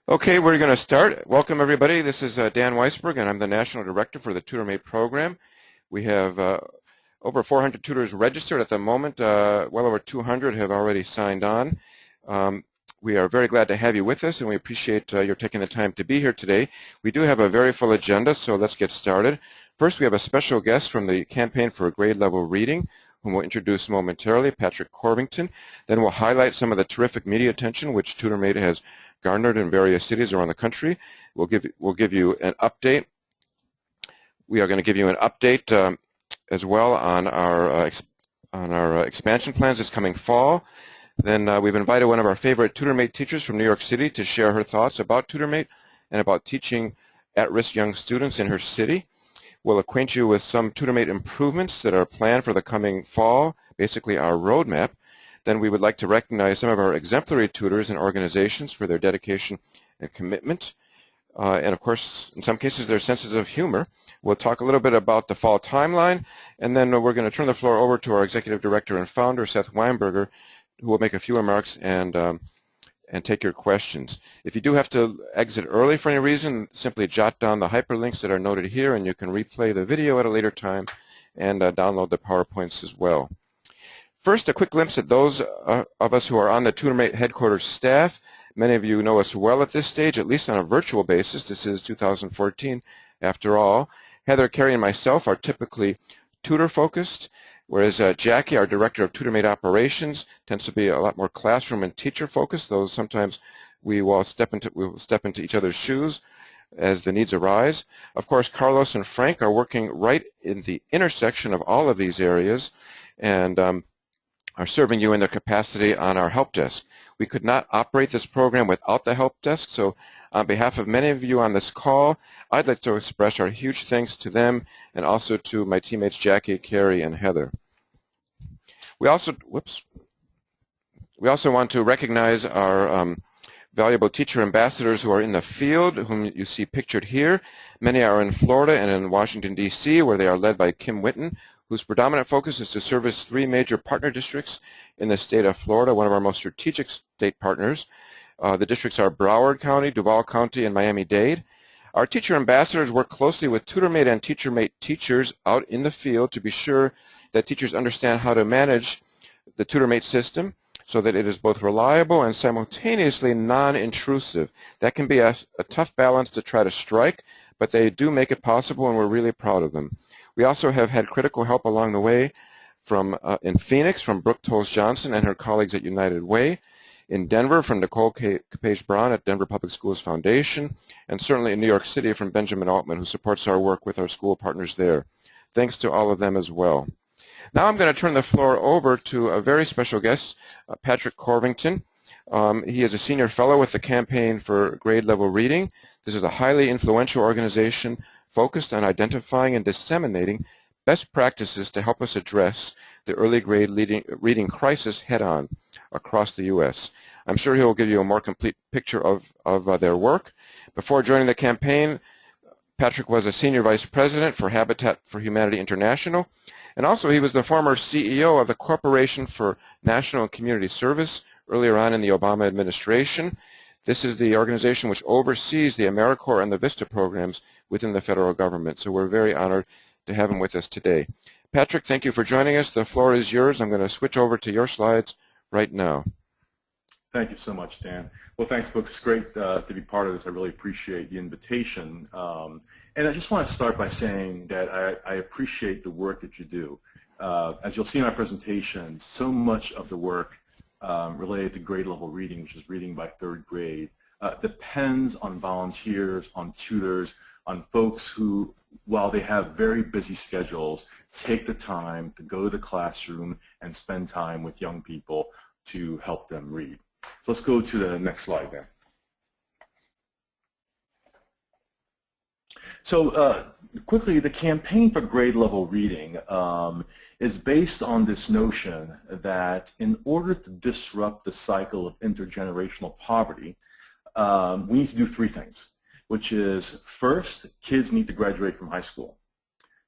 Okay, we're going to start. Welcome, everybody. This is Dan Weisberg, and I'm the National Director for the TutorMate program. We have over 400 tutors registered at the moment. Well over 200 have already signed on. We are very glad to have you with us, and we appreciate your taking the time to be here today. We do have a very full agenda, so let's get started. First, we have a special guest from the Campaign for Grade Level Reading, whom we'll introduce momentarily, Patrick Corvington. Then we'll highlight some of the terrific media attention which TutorMate has garnered in various cities around the country. We'll give you an update. We are going to give you an update as well on our expansion plans this coming fall. Then we've invited one of our favorite TutorMate teachers from New York City to share her thoughts about TutorMate and about teaching at-risk young students in her city. We'll acquaint you with some TutorMate improvements that are planned for the coming fall, basically our roadmap. Then we would like to recognize some of our exemplary tutors and organizations for their dedication and commitment. And of course, in some cases, their senses of humor. We'll talk a little bit about the fall timeline, and then we're going to turn the floor over to our Executive Director and Founder, Steph Weinberger, who will make a few remarks and take your questions. If you do have to exit early for any reason, simply jot down the hyperlinks that are noted here, and you can replay the video at a later time and download the PowerPoints as well. First, a quick glimpse at those of us who are on the TutorMate headquarters staff. Many of you know us well at this stage, at least on a virtual basis. This is 2014, after all. Heather, Carey, and myself are typically tutor-focused, whereas Jackie, our Director of TutorMate Operations, tends to be a lot more classroom and teacher-focused, though sometimes we will step into each other's shoes as the needs arise. Of course, Carlos and Frank are working right in the intersection of all of these areas, and are serving you in their capacity on our help desk. We could not operate this program without the help desk, so on behalf of many of you on this call, I'd like to express our huge thanks to them and also to my teammates Jackie, Carey, and Heather. We also want to recognize our valuable teacher ambassadors who are in the field, whom you see pictured here. Many are in Florida and in Washington, D.C., where they are led by Kim Witten, whose predominant focus is to service 3 major partner districts in the state of Florida, one of our most strategic state partners. The districts are Broward County, Duval County, and Miami-Dade. Our teacher ambassadors work closely with TutorMate and TeacherMate teachers out in the field to be sure that teachers understand how to manage the TutorMate system so that it is both reliable and simultaneously non-intrusive. That can be a tough balance to try to strike, but they do make it possible, and we're really proud of them. We also have had critical help along the way from in Phoenix from Brooke Toles-Johnson and her colleagues at United Way, in Denver from Nicole Capage-Brown at Denver Public Schools Foundation, and certainly in New York City from Benjamin Altman, who supports our work with our school partners there. Thanks to all of them as well. Now I'm going to turn the floor over to a very special guest, Patrick Corvington. He is a senior fellow with the Campaign for Grade Level Reading. This is a highly influential organization focused on identifying and disseminating best practices to help us address the early grade reading crisis head-on across the U.S. I'm sure he will give you a more complete picture of their work. Before joining the campaign, Patrick was a senior vice president for Habitat for Humanity International, and also he was the former CEO of the Corporation for National and Community Service earlier on in the Obama administration. This is the organization which oversees the AmeriCorps and the VISTA programs within the federal government. So we're very honored to have him with us today. Patrick, thank you for joining us. The floor is yours. I'm going to switch over to your slides right now. Thank you so much, Dan. Well, thanks, folks. It's great to be part of this. I really appreciate the invitation. And I just want to start by saying that I appreciate the work that you do. As you'll see in our presentation, so much of the work related to grade level reading, which is reading by 3rd grade, depends on volunteers, on tutors, on folks who, while they have very busy schedules, take the time to go to the classroom and spend time with young people to help them read. So let's go to the next slide then. So quickly, the Campaign for Grade Level Reading is based on this notion that in order to disrupt the cycle of intergenerational poverty, we need to do 3 things, which is, first, kids need to graduate from high school.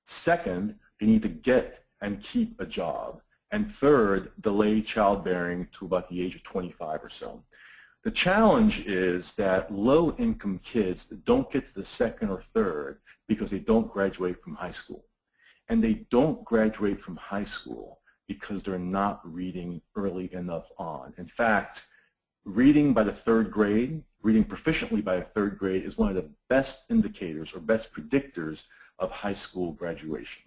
Second, they need to get and keep a job. And third, delay childbearing to about the age of 25 or so. The challenge is that low-income kids don't get to the second or third because they don't graduate from high school. And they don't graduate from high school because they're not reading early enough on. In fact, reading by the third grade, reading proficiently by the third grade is one of the best indicators or best predictors of high school graduation.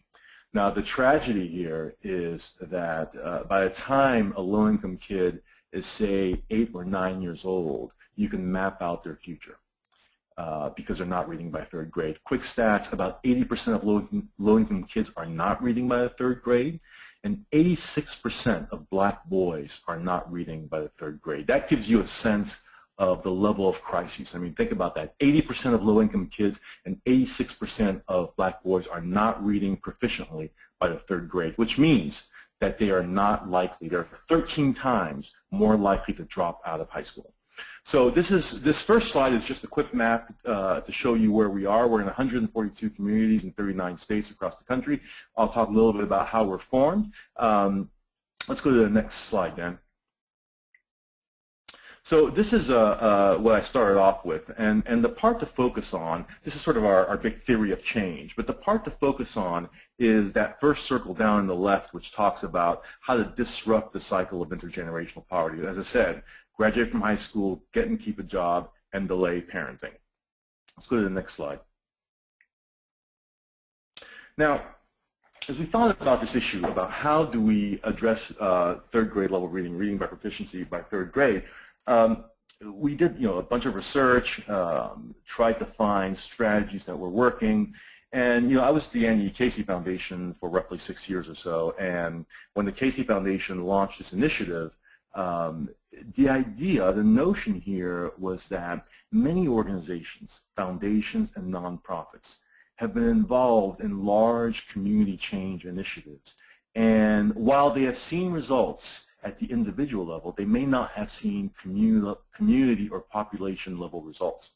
Now, the tragedy here is that by the time a low-income kid is, say, 8 or 9 years old, you can map out their future because they're not reading by third grade. Quick stats, about 80% of low-income kids are not reading by the third grade, and 86% of black boys are not reading by the third grade. That gives you a sense of the level of crises. I mean, think about that. 80% of low-income kids and 86% of black boys are not reading proficiently by the third grade, which means that they are not likely, they're 13 times more likely to drop out of high school. So this first slide is just a quick map to show you where we are. We're in 142 communities in 39 states across the country. I'll talk a little bit about how we're formed. Let's go to the next slide, Dan. So this is what I started off with, and the part to focus on, this is sort of our big theory of change, but the part to focus on is that first circle down on the left, which talks about how to disrupt the cycle of intergenerational poverty. As I said, graduate from high school, get and keep a job, and delay parenting. Let's go to the next slide. Now, as we thought about this issue, about how do we address third grade level reading by proficiency by third grade, we did a bunch of research, tried to find strategies that were working, and I was at the Annie Casey Foundation for roughly 6 years or so, and when the Casey Foundation launched this initiative, the notion here was that many organizations, foundations, and nonprofits have been involved in large community change initiatives. And while they have seen results at the individual level, they may not have seen community or population level results.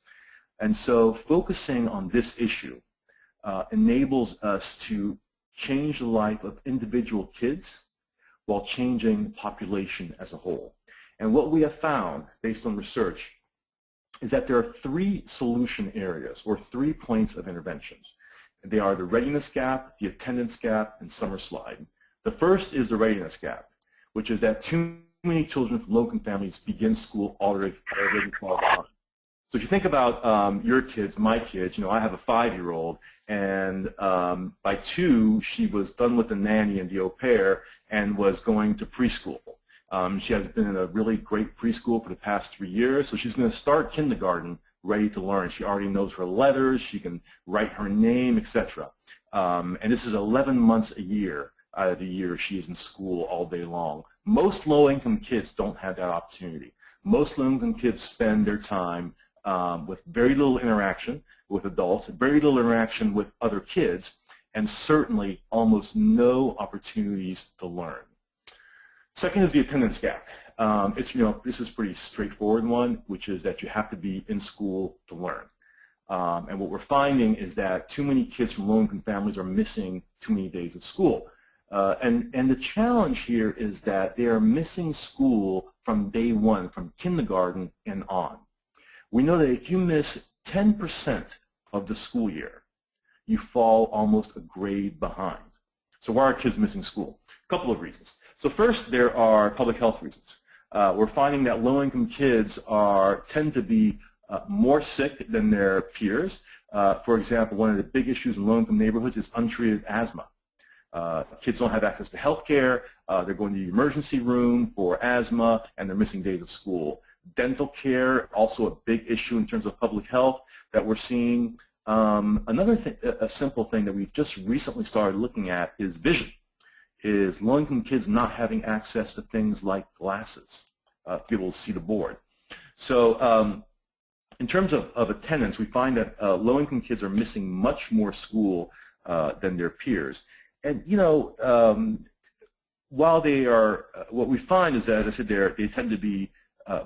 And so focusing on this issue enables us to change the life of individual kids while changing population as a whole. And what we have found, based on research, is that there are 3 solution areas, or 3 points of interventions. They are the readiness gap, the attendance gap, and summer slide. The first is the readiness gap, which is that too many children from low-income families begin school already far behind. So if you think about your kids, my kids, I have a 5-year-old, and by 2, she was done with the nanny and the au pair and was going to preschool. She has been in a really great preschool for the past 3 years, so she's going to start kindergarten ready to learn. She already knows her letters, she can write her name, etc. And this is 11 months a year out of the year she is in school all day long. Most low-income kids don't have that opportunity. Most low-income kids spend their time with very little interaction with adults, very little interaction with other kids, and certainly almost no opportunities to learn. Second is the attendance gap. This is a pretty straightforward one, which is that you have to be in school to learn. And what we're finding is that too many kids from low-income families are missing too many days of school. And the challenge here is that they are missing school from day one, from kindergarten and on. We know that if you miss 10% of the school year, you fall almost a grade behind. So why are kids missing school? A couple of reasons. So first, there are public health reasons. We're finding that low-income kids tend to be more sick than their peers. For example, one of the big issues in low-income neighborhoods is untreated asthma. Kids don't have access to health care, they're going to the emergency room for asthma, and they're missing days of school. Dental care, also a big issue in terms of public health that we're seeing. Another thing, a simple thing that we've just recently started looking at is vision. Is low-income kids not having access to things like glasses to be able to see the board. So in terms of attendance, we find that low-income kids are missing much more school than their peers. And while they are, what we find is that, as I said, they tend to be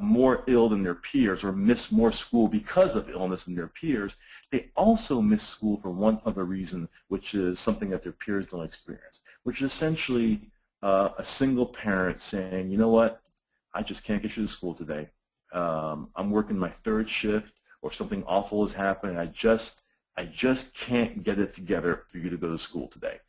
more ill than their peers or miss more school because of illness than their peers. They also miss school for one other reason, which is something that their peers don't experience, which is essentially a single parent saying, you know what, I just can't get you to school today. I'm working my third shift, or something awful has happened, and I just can't get it together for you to go to school today.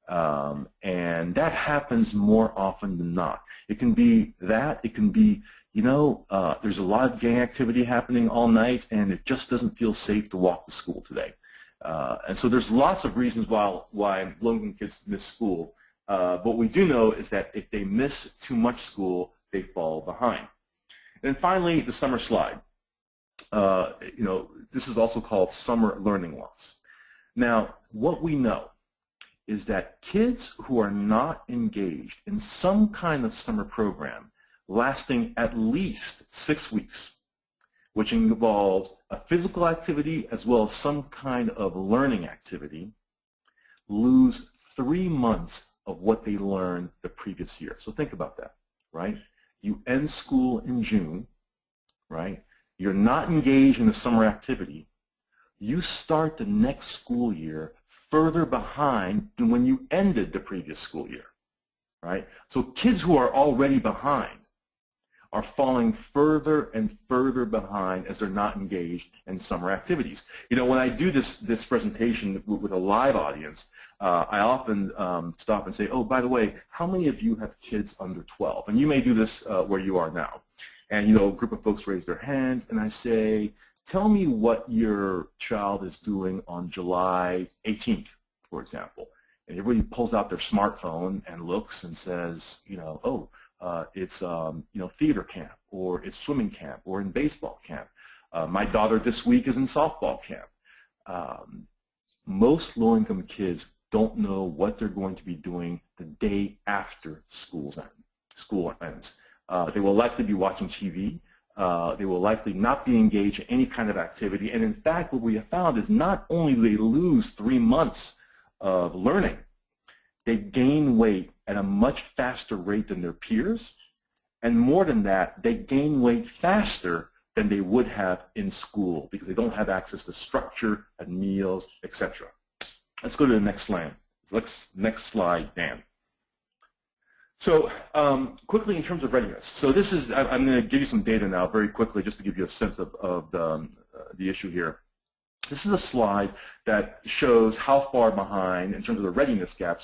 And that happens more often than not. It can be that. It can be, there's a lot of gang activity happening all night, and it just doesn't feel safe to walk to school today. And so there's lots of reasons why low-income kids miss school. What we do know is that if they miss too much school, they fall behind. And then finally, the summer slide. This is also called summer learning loss. Now, what we know is that kids who are not engaged in some kind of summer program lasting at least 6 weeks, which involves a physical activity as well as some kind of learning activity, lose 3 months of what they learned the previous year. So think about that, right? You end school in June, right? You're not engaged in the summer activity. You start the next school year further behind than when you ended the previous school year, right? So kids who are already behind are falling further and further behind as they're not engaged in summer activities. When I do this presentation with a live audience, I often stop and say, oh, by the way, how many of you have kids under 12? And you may do this where you are now. And a group of folks raise their hands, and I say, tell me what your child is doing on July 18th, for example. And everybody pulls out their smartphone and looks and says, it's theater camp, or it's swimming camp, or in baseball camp. My daughter this week is in softball camp. Most low-income kids don't know what they're going to be doing the day after school ends. They will likely be watching TV. They will likely not be engaged in any kind of activity. And in fact, what we have found is not only do they lose 3 months of learning, they gain weight at a much faster rate than their peers. And more than that, they gain weight faster than they would have in school because they don't have access to structure and meals, etc. Let's go to the next slide. Next slide, Dan. So quickly in terms of readiness. So this is, I'm going to give you some data now very quickly just to give you a sense of the issue here. This is a slide that shows how far behind in terms of the readiness gap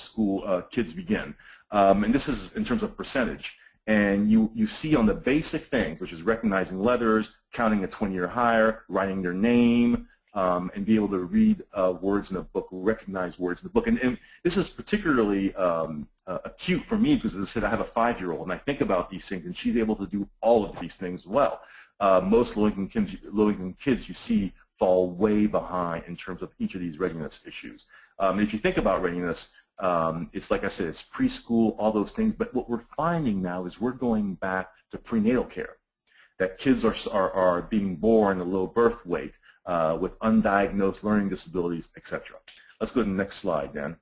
kids begin. And this is in terms of percentage. And you see on the basic things, which is recognizing letters, counting to 20 or higher, writing their name, and be able to read words in a book, recognize words in the book. And this is particularly acute for me because, as I said, I have a 5-year-old, and I think about these things, and she's able to do all of these things well. Most low-income kids you see fall way behind in terms of each of these readiness issues. If you think about readiness, it's like I said, it's preschool, all those things, but what we're finding now is we're going back to prenatal care, that kids are being born a low birth weight with undiagnosed learning disabilities, etc. Let's go to the next slide, Dan.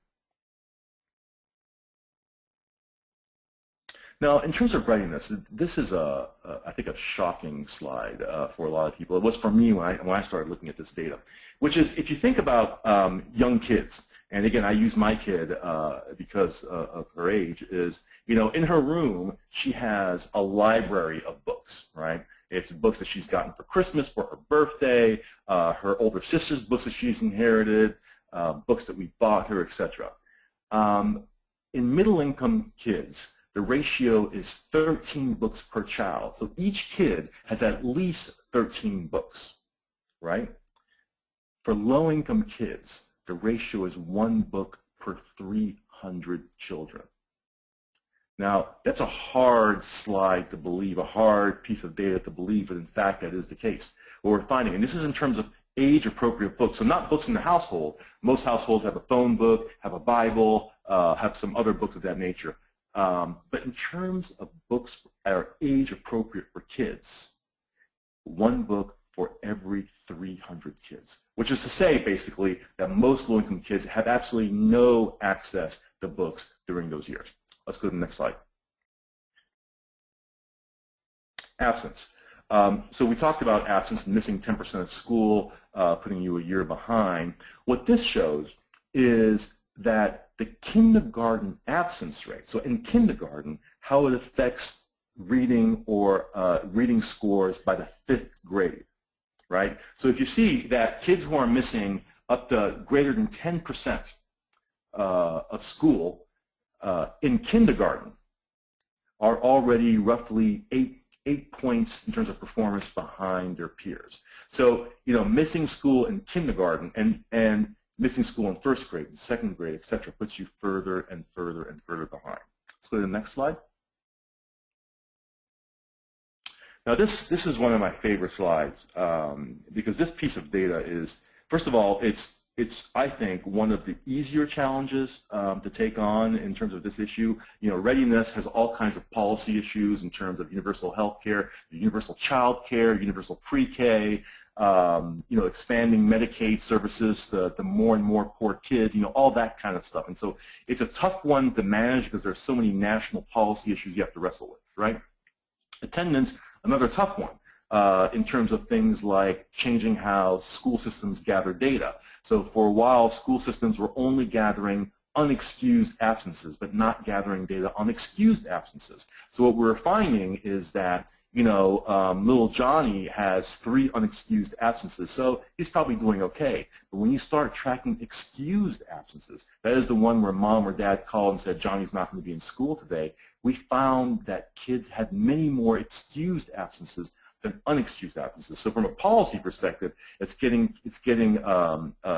Now, in terms of readiness, this is I think a shocking slide for a lot of people. It was for me when I started looking at this data, which is if you think about young kids, and again, I use my kid because of her age, is, in her room, she has a library of books, right? It's books that she's gotten for Christmas, for her birthday, her older sister's books that she's inherited, books that we bought her, etc. In middle-income kids, the ratio is 13 books per child. So each kid has at least 13 books, right? For low-income kids, the ratio is 1 book per 300 children. Now, that's a hard slide to believe, a hard piece of data to believe, but in fact, that is the case. What we're finding, and this is in terms of age-appropriate books, so not books in the household. Most households have a phone book, have a Bible, have some other books of that nature. But in terms of books that are age-appropriate for kids, 1 book for every 300 kids, which is to say, basically, that most low-income kids have absolutely no access to books during those years. Let's go to the next slide. Absence. So we talked about absence and missing 10% of school, putting you a year behind. What this shows is that the kindergarten absence rate, so in kindergarten, how it affects reading or reading scores by the 5th grade, right? So if you see that kids who are missing up to greater than 10% of school in kindergarten are already roughly eight points in terms of performance behind their peers. So, missing school in kindergarten and missing school in 1st grade and 2nd grade, et cetera, puts you further and further and further behind. Let's go to the next slide. Now this is one of my favorite slides because this piece of data is, first of all, it's I think one of the easier challenges to take on in terms of this issue. Readiness has all kinds of policy issues in terms of universal health care, universal child care, universal pre-K, expanding Medicaid services to more and more poor kids, all that kind of stuff. And so it's a tough one to manage because there's so many national policy issues you have to wrestle with, right? Attendance, another tough one. In terms of things like changing how school systems gather data. So for a while, school systems were only gathering unexcused absences, but not gathering data on excused absences. So what we're finding is that, little Johnny has 3 unexcused absences, so he's probably doing okay. But when you start tracking excused absences, that is the one where mom or dad called and said, Johnny's not going to be in school today, we found that kids had many more excused absences than unexcused absences. So from a policy perspective, it's getting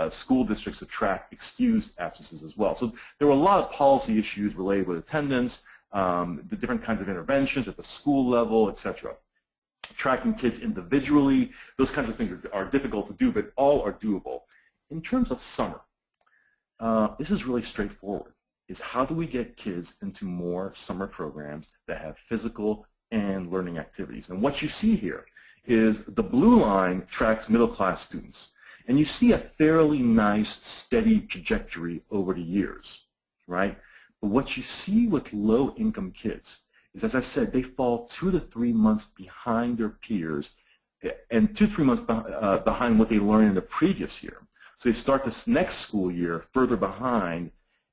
school districts to track excused absences as well. So there were a lot of policy issues related with attendance, the different kinds of interventions at the school level, etc. Tracking kids individually, those kinds of things are difficult to do, but all are doable. In terms of summer, this is really straightforward, is how do we get kids into more summer programs that have physical and learning activities. And what you see here is the blue line tracks middle class students. And you see a fairly nice steady trajectory over the years, right? But what you see with low income kids is, as I said, they fall 2 to 3 months behind their peers and 2 to 3 months behind what they learned in the previous year. So they start this next school year further behind,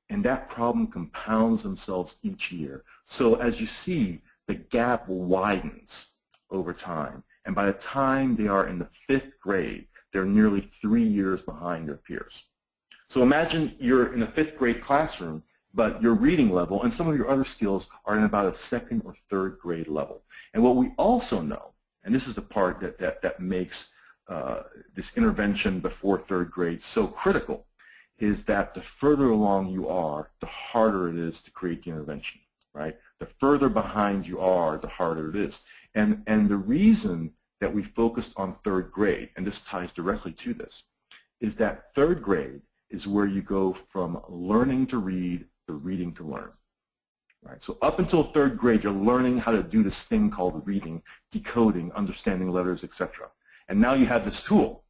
and that problem compounds themselves each year. So as you see, the gap widens over time, and by the time they are in the 5th grade, they're nearly 3 years behind their peers. So imagine you're in a 5th grade classroom, but your reading level and some of your other skills are in about a 2nd or 3rd grade level. And what we also know, and this is the part that makes this intervention before 3rd grade so critical, is that the further along you are, the harder it is to create the intervention. Right? The further behind you are, the harder it is. And the reason that we focused on 3rd grade, and this ties directly to this, is that 3rd grade is where you go from learning to read to reading to learn. Right? So up until 3rd grade, you're learning how to do this thing called reading, decoding, understanding letters, etc. And now you have this tool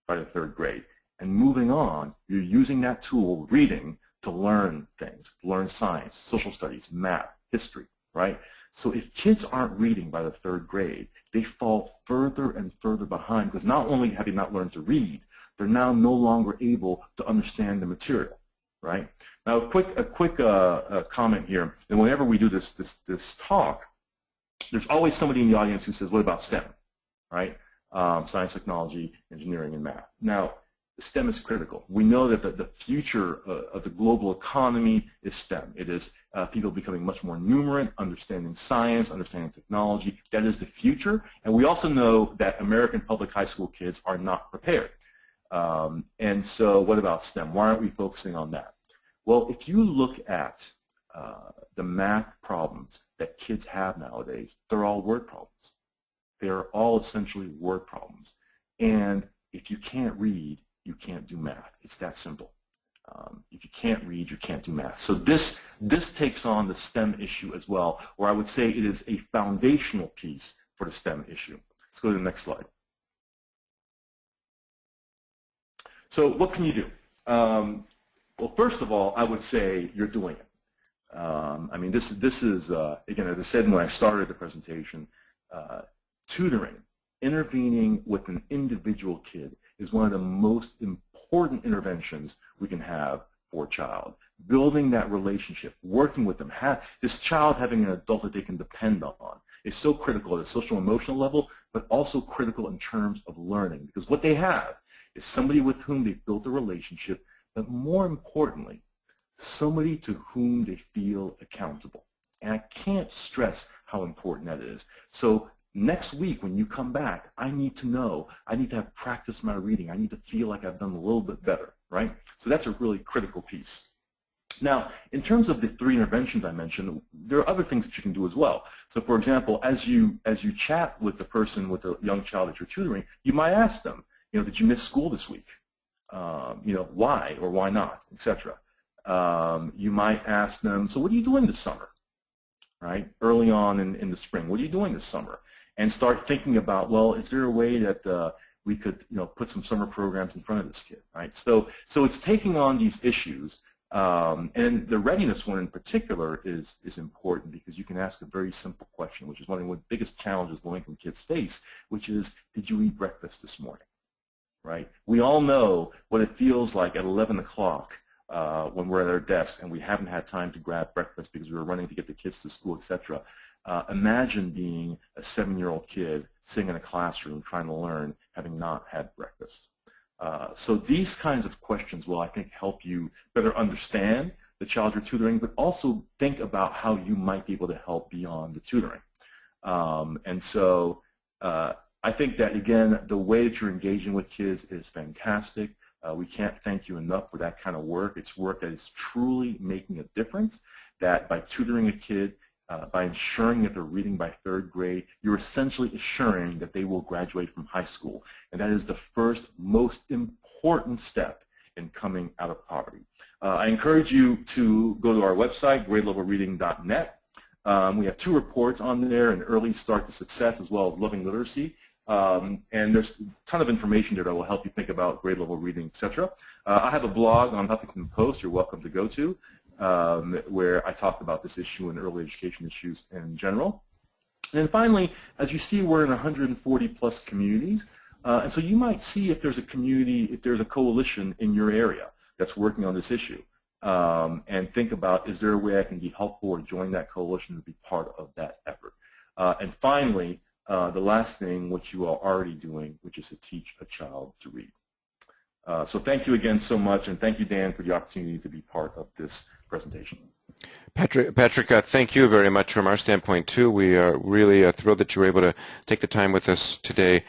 by the 3rd grade. And moving on, you're using that tool, reading, to learn things, learn science, social studies, math, history, right? So if kids aren't reading by the 3rd grade, they fall further and further behind because not only have they not learned to read, they're now no longer able to understand the material, right? Now a quick comment here, and whenever we do this talk, there's always somebody in the audience who says, what about STEM, right? Science, technology, engineering, and math. Now, STEM is critical. We know that the future of the global economy is STEM. It is people becoming much more numerate, understanding science, understanding technology. That is the future. And we also know that American public high school kids are not prepared. And so what about STEM? Why aren't we focusing on that? Well, if you look at the math problems that kids have nowadays, they're all word problems. They're all essentially word problems. And if you can't read, you can't do math. It's that simple. If you can't read, you can't do math. So this takes on the STEM issue as well, or I would say it is a foundational piece for the STEM issue. Let's go to the next slide. So what can you do? Well, first of all, I would say you're doing it. I mean, this is again, as I said when I started the presentation, tutoring, intervening with an individual kid is one of the most important interventions we can have for a child. Building that relationship, working with them, this child having an adult that they can depend on is so critical at a social emotional level, but also critical in terms of learning, because what they have is somebody with whom they've built a relationship, but more importantly, somebody to whom they feel accountable. And I can't stress how important that is. So next week when you come back, I need to know, I need to have practiced my reading. I need to feel like I've done a little bit better, right? So that's a really critical piece. Now, in terms of the 3 interventions I mentioned, there are other things that you can do as well. So for example, as you chat with the person, with the young child that you're tutoring, you might ask them, did you miss school this week? Why or why not, etc. You might ask them, so what are you doing this summer? Right? Early on in the spring, what are you doing this summer? And start thinking about, well, is there a way that we could, put some summer programs in front of this kid, right? So it's taking on these issues, and the readiness one in particular is important because you can ask a very simple question, which is one of the biggest challenges low-income kids face, which is, did you eat breakfast this morning? Right? We all know what it feels like at 11 o'clock when we're at our desk and we haven't had time to grab breakfast because we were running to get the kids to school, etc. Imagine being a 7-year-old kid sitting in a classroom trying to learn, having not had breakfast. So these kinds of questions will, I think, help you better understand the child you're tutoring, but also think about how you might be able to help beyond the tutoring. And so I think that, again, the way that you're engaging with kids is fantastic. We can't thank you enough for that kind of work. It's work that is truly making a difference, that by tutoring a kid, by ensuring that they're reading by 3rd grade, you're essentially assuring that they will graduate from high school. And that is the first, most important step in coming out of poverty. I encourage you to go to our website, grade-level-reading.net. We have 2 reports on there, an early start to success as well as loving literacy. And there's a ton of information there that will help you think about grade level reading, etc. I have a blog on Huffington Post you're welcome to go to where I talk about this issue and early education issues in general. And then finally, as you see, we're in 140 plus communities. And so you might see if there's a community, if there's a coalition in your area that's working on this issue. And think about, is there a way I can be helpful or join that coalition to be part of that effort? And finally, the last thing, which you are already doing, which is to teach a child to read. So thank you again so much, and thank you, Dan, for the opportunity to be part of this presentation. Patrick, thank you very much from our standpoint, too. We are really thrilled that you were able to take the time with us today.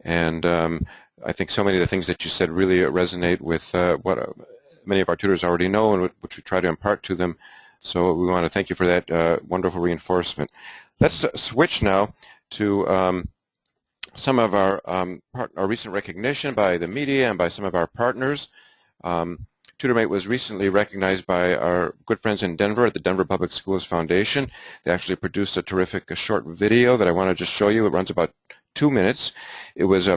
And I think so many of the things that you said really resonate with what many of our tutors already know and which we try to impart to them. So we want to thank you for that wonderful reinforcement. Let's switch now to some of our recent recognition by the media and by some of our partners. TutorMate was recently recognized by our good friends in Denver at the Denver Public Schools Foundation. They actually produced a terrific short video that I want to just show you. It runs about 2 minutes. It was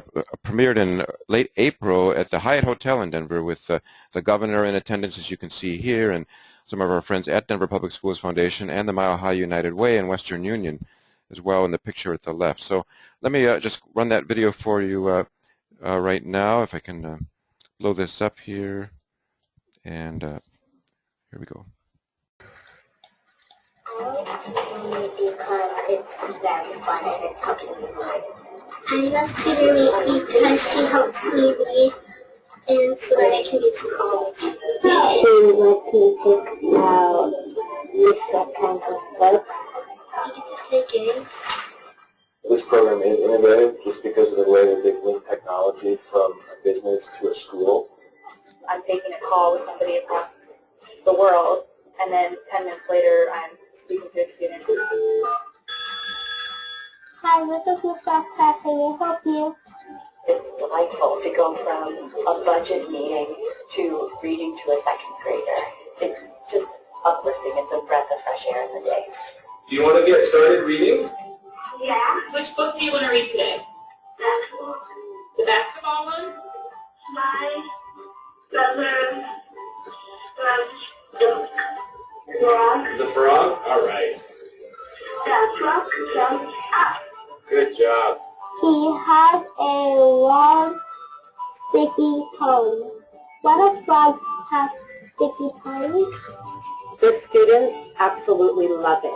premiered in late April at the Hyatt Hotel in Denver with the governor in attendance, as you can see here, and some of our friends at Denver Public Schools Foundation and the Mile High United Way and Western Union as well in the picture at the left. So let me just run that video for you right now, if I can blow this up here. And here we go. I like TutorMate because it's very fun and it's helping me learn. I love TutorMate because she helps me read and so that I can get to college. She lets me pick out different kinds of books. Thinking. This program is innovative just because of the way that they've linked technology from a business to a school. I'm taking a call with somebody across the world, and then 10 minutes later, I'm speaking to a student. Hi, this is Miss Class. How may I help you? It's delightful to go from a budget meeting to reading to a 2nd grader. It's just uplifting. It's a breath of fresh air in the day. Do you want to get started reading? Yeah. Which book do you want to read today? Basketball. The basketball one? My brother the frog. The frog? All right. The frog jumps up. Good job. He has a long, sticky tongue. What do frogs have sticky tongue. The students absolutely love it.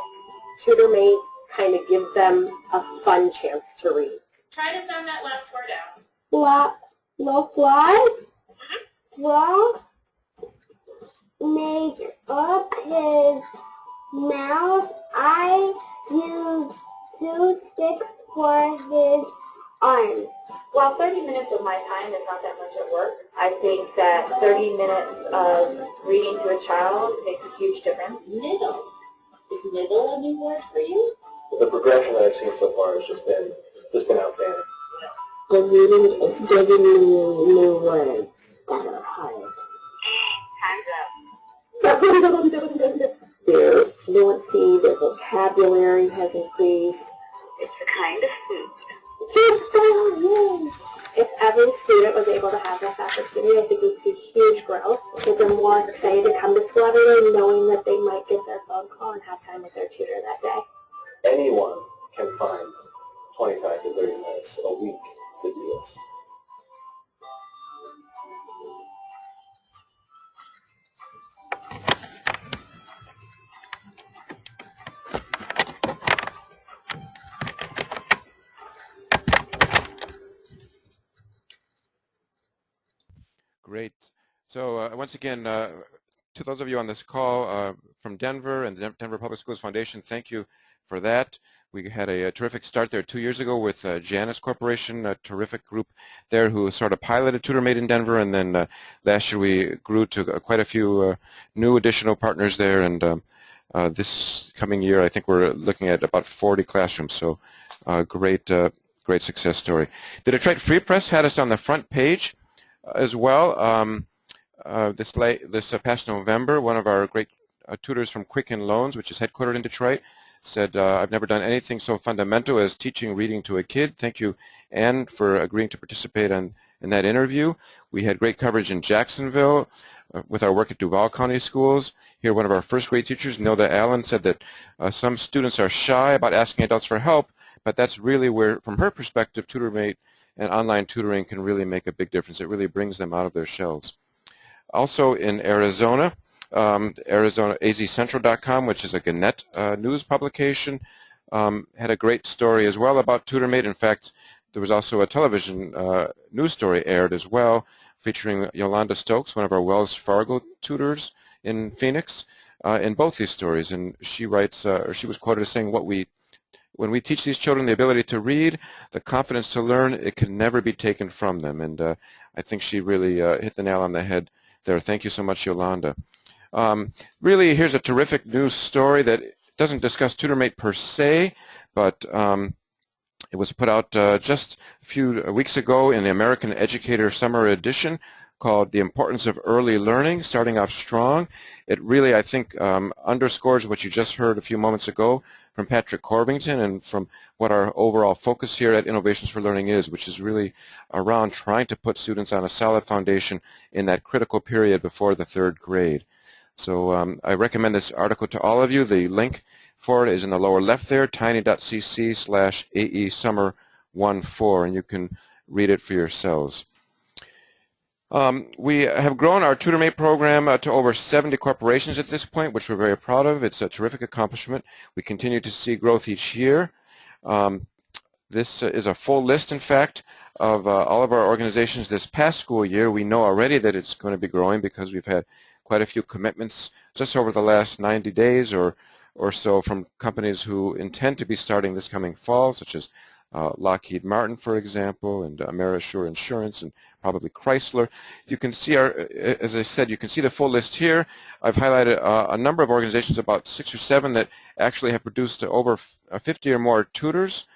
TutorMate kind of gives them a fun chance to read. Try to sound that last word out. No flies. Frog. Make up his mouth. I use 2 sticks for his arms. While 30 minutes of my time is not that much at work, I think that 30 minutes of reading to a child makes a huge difference. Nibble. Is nibble a new word for you? The progression that I've seen so far has just been outstanding. The reading is giving me new words that are hard. Their fluency, their vocabulary has increased. It's a kind of food. If every student was able to have this opportunity, I think we'd see huge growth. Kids are more excited to come to school every day knowing that they might get their phone call and have time with their tutor that day. Anyone can find 25 to 30 minutes a week to do this. Great. So once again, to those of you on this call from Denver and the Denver Public Schools Foundation, thank you for that. We had a terrific start there 2 years ago with Janus Corporation, a terrific group there who sort of piloted TutorMate in Denver, and then last year we grew to quite a few new additional partners there, and this coming year I think we're looking at about 40 classrooms, so great success story. The Detroit Free Press had us on the front page as well. This past November, one of our great tutors from Quicken Loans, which is headquartered in Detroit, said, I've never done anything so fundamental as teaching reading to a kid. Thank you, Ann, for agreeing to participate in that interview. We had great coverage in Jacksonville with our work at Duval County Schools. Here, one of our first grade teachers, Nilda Allen, said that some students are shy about asking adults for help, but that's really where, from her perspective, TutorMate and online tutoring can really make a big difference. It really brings them out of their shells. Also in Arizona, ArizonaAZCentral.com, which is a Gannett news publication, had a great story as well about TutorMate. In fact, there was also a television news story aired as well, featuring Yolanda Stokes, one of our Wells Fargo tutors in Phoenix, in both these stories. And she writes, or she was quoted as saying, when we teach these children the ability to read, the confidence to learn, it can never be taken from them. And I think she really hit the nail on the head there. Thank you so much, Yolanda. Really, here's a terrific news story that doesn't discuss TutorMate per se, but it was put out just a few weeks ago in the American Educator Summer Edition, called The Importance of Early Learning, Starting Off Strong. It really, I think, underscores what you just heard a few moments ago from Patrick Corvington and from what our overall focus here at Innovations for Learning is, which is really around trying to put students on a solid foundation in that critical period before the 3rd grade. So I recommend this article to all of you. The link for it is in the lower left there, tiny.cc/AESummer14, and you can read it for yourselves. We have grown our TutorMate program to over 70 corporations at this point, which we're very proud of. It's a terrific accomplishment. We continue to see growth each year. This is a full list, in fact, of all of our organizations this past school year. We know already that it's going to be growing because we've had quite a few commitments just over the last 90 days or so from companies who intend to be starting this coming fall, such as Lockheed Martin, for example, and Amerisure Insurance, and probably Chrysler. You can see as I said, you can see the full list here. I've highlighted a number of organizations, about 6 or 7, that actually have produced over 50 or more tutors.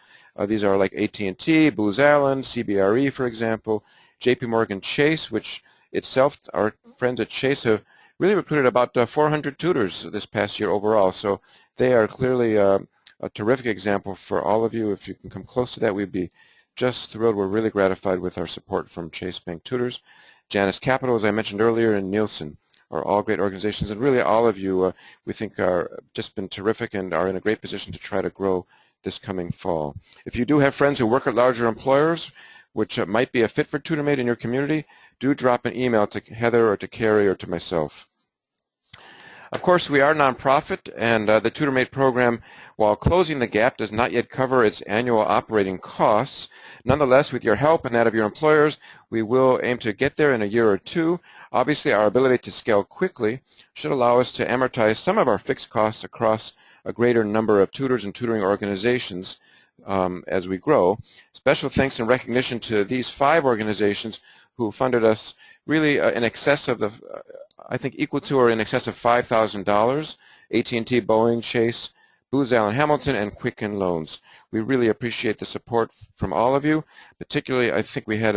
These are like AT&T, Booz Allen, CBRE, for example, JP Morgan Chase, which itself, our friends at Chase have really recruited about 400 tutors this past year overall. So they are clearly a terrific example for all of you. If you can come close to that, we'd be just thrilled. We're really gratified with our support from Chase Bank Tutors. Janus Capital, as I mentioned earlier, and Nielsen are all great organizations. And really all of you, we think, are just been terrific and are in a great position to try to grow this coming fall. If you do have friends who work at larger employers, which might be a fit for TutorMate in your community, do drop an email to Heather or to Carrie or to myself. Of course, we are nonprofit, and the TutorMate program, while closing the gap, does not yet cover its annual operating costs. Nonetheless, with your help and that of your employers, we will aim to get there in a year or two. Obviously, our ability to scale quickly should allow us to amortize some of our fixed costs across a greater number of tutors and tutoring organizations as we grow. Special thanks and recognition to these 5 organizations who funded us really in excess of the I think equal to or in excess of $5,000, AT&T, Boeing, Chase, Booz Allen Hamilton, and Quicken Loans. We really appreciate the support from all of you. Particularly, I think we had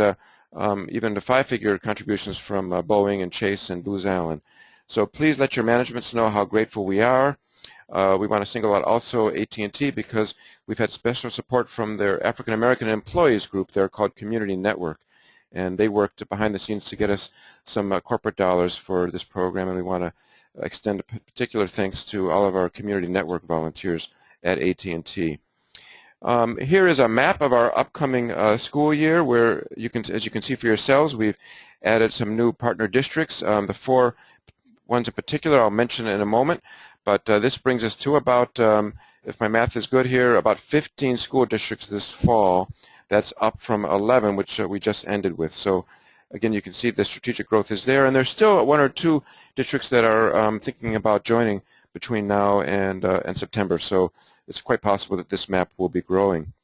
even the 5-figure contributions from Boeing and Chase and Booz Allen. So please let your managements know how grateful we are. We want to single out also AT&T because we've had special support from their African American employees group. They're called Community Network. And they worked behind the scenes to get us some corporate dollars for this program, and we want to extend a particular thanks to all of our community network volunteers at AT&T. Here is a map of our upcoming school year where you can, as you can see for yourselves, we've added some new partner districts. The 4 ones in particular I'll mention in a moment, but this brings us to about, if my math is good here, about 15 school districts this fall. That's up from 11, which we just ended with. So again, you can see the strategic growth is there, and there's still 1 or 2 districts that are thinking about joining between now and September. So it's quite possible that this map will be growing.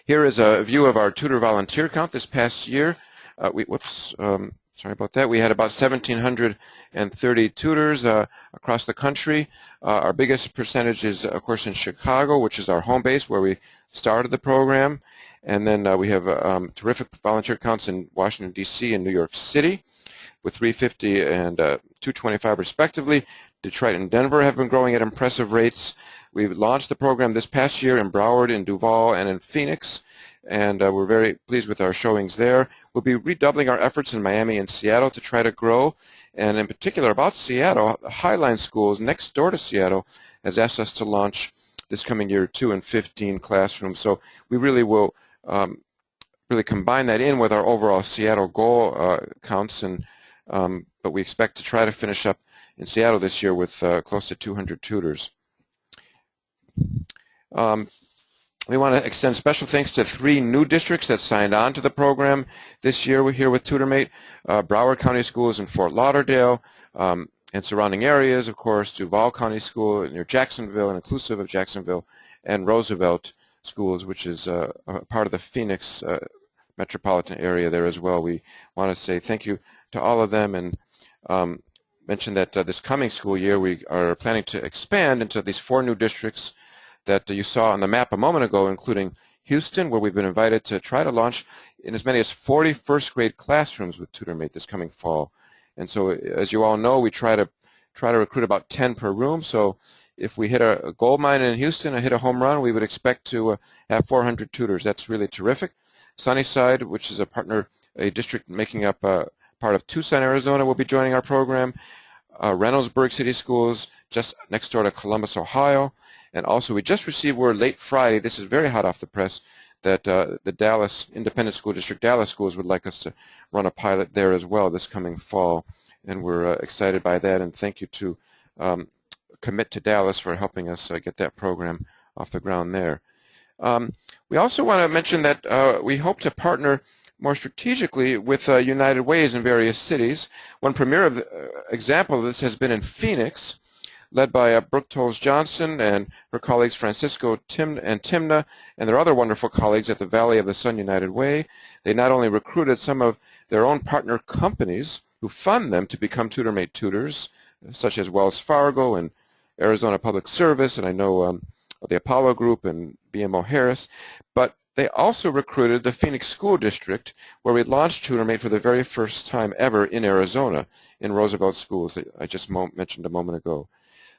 Here is a view of our tutor volunteer count this past year. Sorry about that. We had about 1,730 tutors across the country. Our biggest percentage is, of course, in Chicago, which is our home base where we started the program. And then we have terrific volunteer counts in Washington, D.C. and New York City with 350 and 225 respectively. Detroit and Denver have been growing at impressive rates. We've launched the program this past year in Broward, in Duval, and in Phoenix. And we're very pleased with our showings there. We'll be redoubling our efforts in Miami and Seattle to try to grow. And in particular about Seattle, Highline Schools next door to Seattle has asked us to launch this coming year 2 and 15 classrooms. So we really will really combine that in with our overall Seattle goal counts. And but we expect to try to finish up in Seattle this year with close to 200 tutors. We want to extend special thanks to 3 new districts that signed on to the program this year. We're here with TutorMate, Broward County Schools in Fort Lauderdale and surrounding areas, of course, Duval County School near Jacksonville and inclusive of Jacksonville, and Roosevelt Schools, which is part of the Phoenix metropolitan area there as well. We want to say thank you to all of them and mention that this coming school year we are planning to expand into these 4 new districts that you saw on the map a moment ago, including Houston, where we've been invited to try to launch in as many as 40 first-grade classrooms with TutorMate this coming fall. And so, as you all know, we try to recruit about 10 per room. So if we hit a gold mine in Houston and hit a home run, we would expect to have 400 tutors. That's really terrific. Sunnyside, which is a district making up part of Tucson, Arizona, will be joining our program. Reynoldsburg City Schools, just next door to Columbus, Ohio. And also, we just received word late Friday, this is very hot off the press, that the Dallas Independent School District, Dallas Schools, would like us to run a pilot there as well this coming fall. And we're excited by that, and thank you to Commit to Dallas for helping us get that program off the ground there. We also want to mention that we hope to partner more strategically with United Ways in various cities. One premier example of this has been in Phoenix, led by Brooke Tolles-Johnson and her colleagues Francisco and Timna and their other wonderful colleagues at the Valley of the Sun United Way. They not only recruited some of their own partner companies who fund them to become TutorMate tutors, such as Wells Fargo and Arizona Public Service, and I know the Apollo Group and BMO Harris, but they also recruited the Phoenix School District, where we launched TutorMate for the very first time ever in Arizona, in Roosevelt Schools that I just mentioned a moment ago.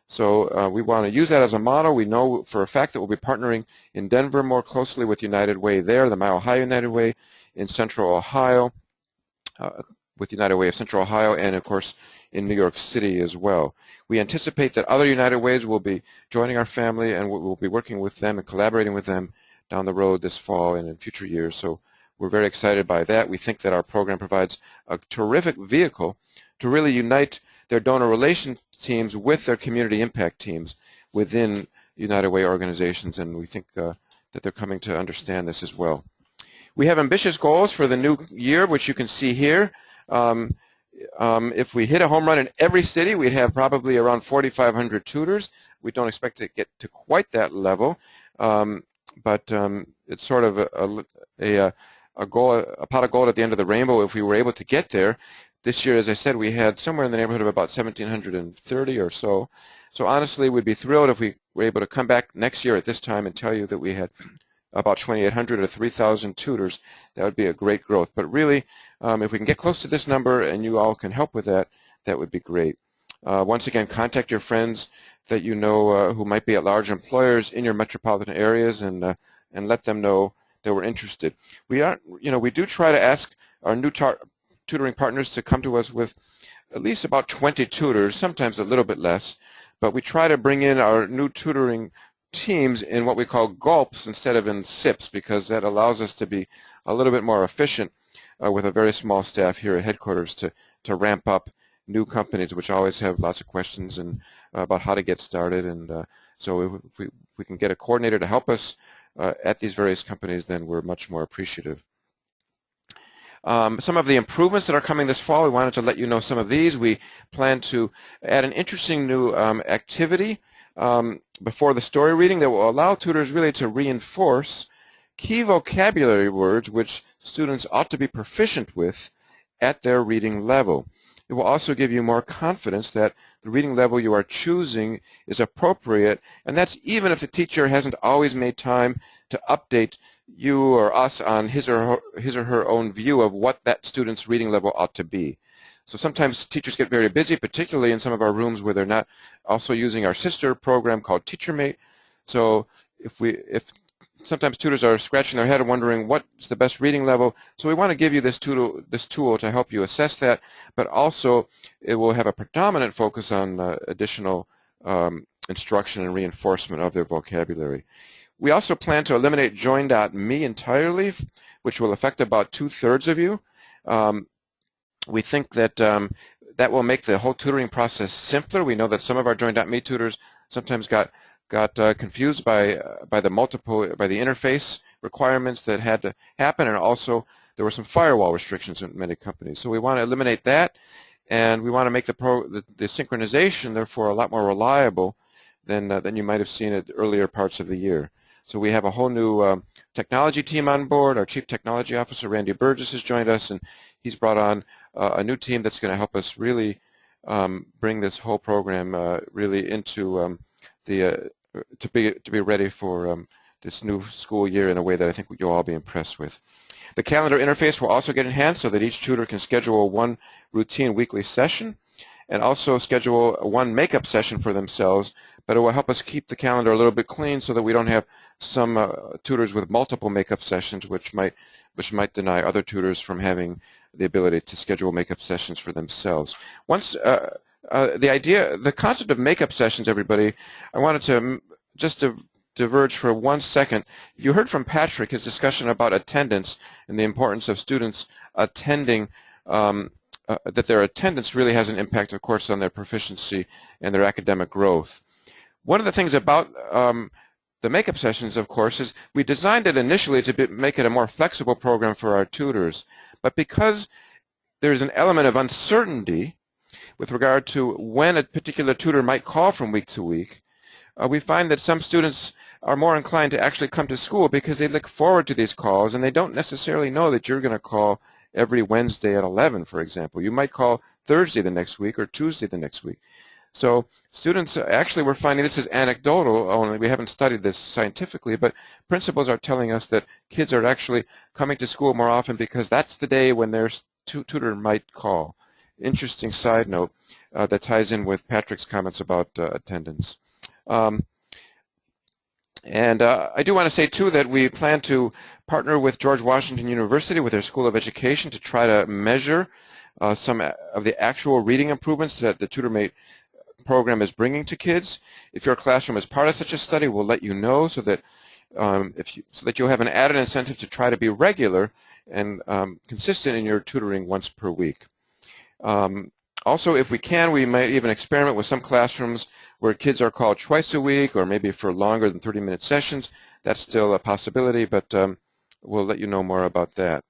So we want to use that as a model. We know for a fact that we'll be partnering in Denver more closely with United Way there, the Mile High United Way in Central Ohio, with United Way of Central Ohio, and of course in New York City as well. We anticipate that other United Ways will be joining our family, and we'll be working with them and collaborating with them down the road this fall and in future years. So we're very excited by that. We think that our program provides a terrific vehicle to really unite their donor relation teams with their community impact teams within United Way organizations, and we think that they're coming to understand this as well. We have ambitious goals for the new year, which you can see here. If we hit a home run in every city, we'd have probably around 4,500 tutors. We don't expect to get to quite that level, but it's sort of a goal, a pot of gold at the end of the rainbow if we were able to get there. This year, as I said, we had somewhere in the neighborhood of about 1,730 or so. So honestly, we'd be thrilled if we were able to come back next year at this time and tell you that we had about 2,800 or 3,000 tutors. That would be a great growth. But really, if we can get close to this number and you all can help with that, that would be great. Once again, contact your friends that you know who might be at large employers in your metropolitan areas and let them know that we're interested. We do try to ask our new tutoring partners to come to us with at least about 20 tutors, sometimes a little bit less, but we try to bring in our new tutoring teams in what we call gulps instead of in sips, because that allows us to be a little bit more efficient with a very small staff here at headquarters to ramp up new companies, which always have lots of questions and about how to get started. And so if we can get a coordinator to help us at these various companies, then we're much more appreciative. Some of the improvements that are coming this fall, we wanted to let you know some of these. We plan to add an interesting new activity before the story reading that will allow tutors really to reinforce key vocabulary words which students ought to be proficient with at their reading level. It will also give you more confidence that the reading level you are choosing is appropriate, and that's even if the teacher hasn't always made time to update you or us on his or her own view of what that student's reading level ought to be. So sometimes teachers get very busy, particularly in some of our rooms where they're not also using our sister program called TutorMate. So if sometimes tutors are scratching their head and wondering what's the best reading level, so we want to give you this tool to help you assess that, but also it will have a predominant focus on additional instruction and reinforcement of their vocabulary. We also plan to eliminate join.me entirely, which will affect about 2/3 of you. We think that that will make the whole tutoring process simpler. We know that some of our join.me tutors sometimes got confused by the interface requirements that had to happen, and also there were some firewall restrictions in many companies. So we want to eliminate that, and we want to make the synchronization therefore a lot more reliable than you might have seen at earlier parts of the year. So we have a whole new technology team on board. Our Chief Technology Officer, Randy Burgess, has joined us, and he's brought on a new team that's going to help us really bring this whole program really into to be ready for this new school year in a way that I think you'll all be impressed with. The calendar interface will also get enhanced so that each tutor can schedule one routine weekly session and also schedule one makeup session for themselves, but it will help us keep the calendar a little bit clean so that we don't have some tutors with multiple makeup sessions, which might deny other tutors from having the ability to schedule makeup sessions for themselves. Once the concept of makeup sessions, everybody, I wanted to just diverge for 1 second. You heard from Patrick his discussion about attendance and the importance of students attending, that their attendance really has an impact, of course, on their proficiency and their academic growth. One of the things about the makeup sessions, of course, is we designed it initially to make it a more flexible program for our tutors. But because there's an element of uncertainty with regard to when a particular tutor might call from week to week, we find that some students are more inclined to actually come to school because they look forward to these calls, and they don't necessarily know that you're going to call every Wednesday at 11, for example. You might call Thursday the next week or Tuesday the next week. So students, actually we're finding this is anecdotal only, we haven't studied this scientifically, but principals are telling us that kids are actually coming to school more often because that's the day when their tutor might call. Interesting side note that ties in with Patrick's comments about attendance. I do want to say, too, that we plan to partner with George Washington University with their School of Education to try to measure some of the actual reading improvements that the TutorMate program is bringing to kids. If your classroom is part of such a study, we'll let you know so that you'll have an added incentive to try to be regular and consistent in your tutoring once per week. Also, if we can, we might even experiment with some classrooms where kids are called twice a week or maybe for longer than 30-minute sessions. That's still a possibility, but we'll let you know more about that.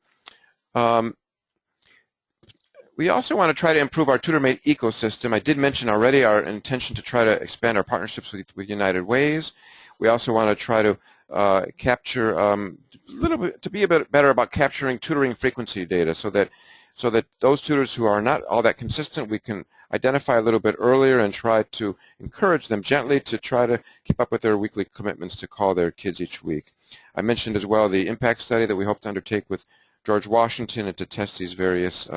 We also want to try to improve our TutorMate ecosystem. I did mention already our intention to try to expand our partnerships with United Ways. We also want to try to capture a little bit, to be a bit better about capturing tutoring frequency data so that those tutors who are not all that consistent, we can identify a little bit earlier and try to encourage them gently to try to keep up with their weekly commitments to call their kids each week. I mentioned as well the impact study that we hope to undertake with George Washington and to test these various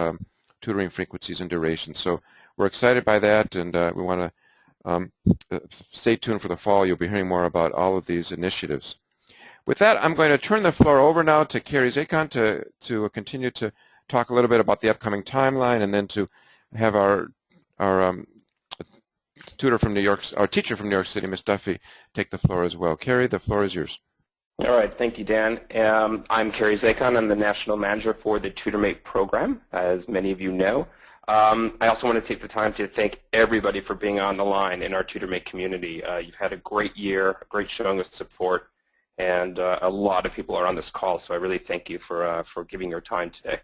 tutoring frequencies and durations. So we're excited by that, and we want to stay tuned for the fall. You'll be hearing more about all of these initiatives. With that, I'm going to turn the floor over now to Carrie Zakon to continue to talk a little bit about the upcoming timeline, and then to have our tutor from New York, our teacher from New York City, Miss Duffy, take the floor as well. Carrie, the floor is yours. All right, thank you, Dan. I'm Carrie Zakon. I'm the National Manager for the TutorMate program, as many of you know. I also want to take the time to thank everybody for being on the line in our TutorMate community. You've had a great year, a great showing of support, and a lot of people are on this call, so I really thank you for giving your time today.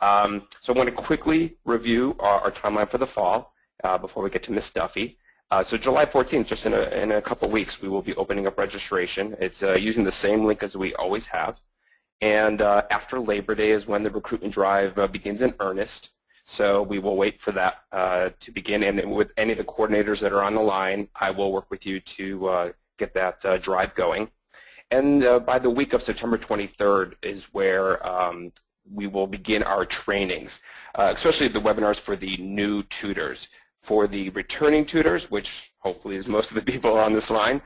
So I want to quickly review our timeline for the fall before we get to Miss Duffy. So July 14th, just in a couple weeks, we will be opening up registration. It's using the same link as we always have. And after Labor Day is when the recruitment drive begins in earnest. So we will wait for that to begin. And with any of the coordinators that are on the line, I will work with you to get that drive going. And by the week of September 23rd is where we will begin our trainings, especially the webinars for the new tutors. For the returning tutors, which hopefully is most of the people on this line,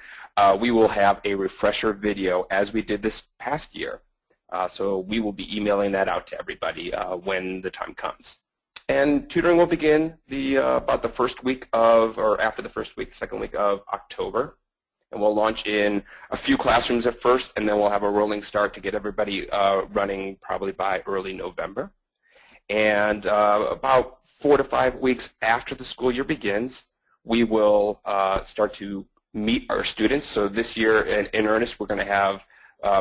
we will have a refresher video as we did this past year. So we will be emailing that out to everybody when the time comes. And tutoring will begin about the first week of, or after the first week, second week of October. And we'll launch in a few classrooms at first, and then we'll have a rolling start to get everybody running probably by early November. And about 4 to 5 weeks after the school year begins, we will start to meet our students. So this year, in earnest, we're going to have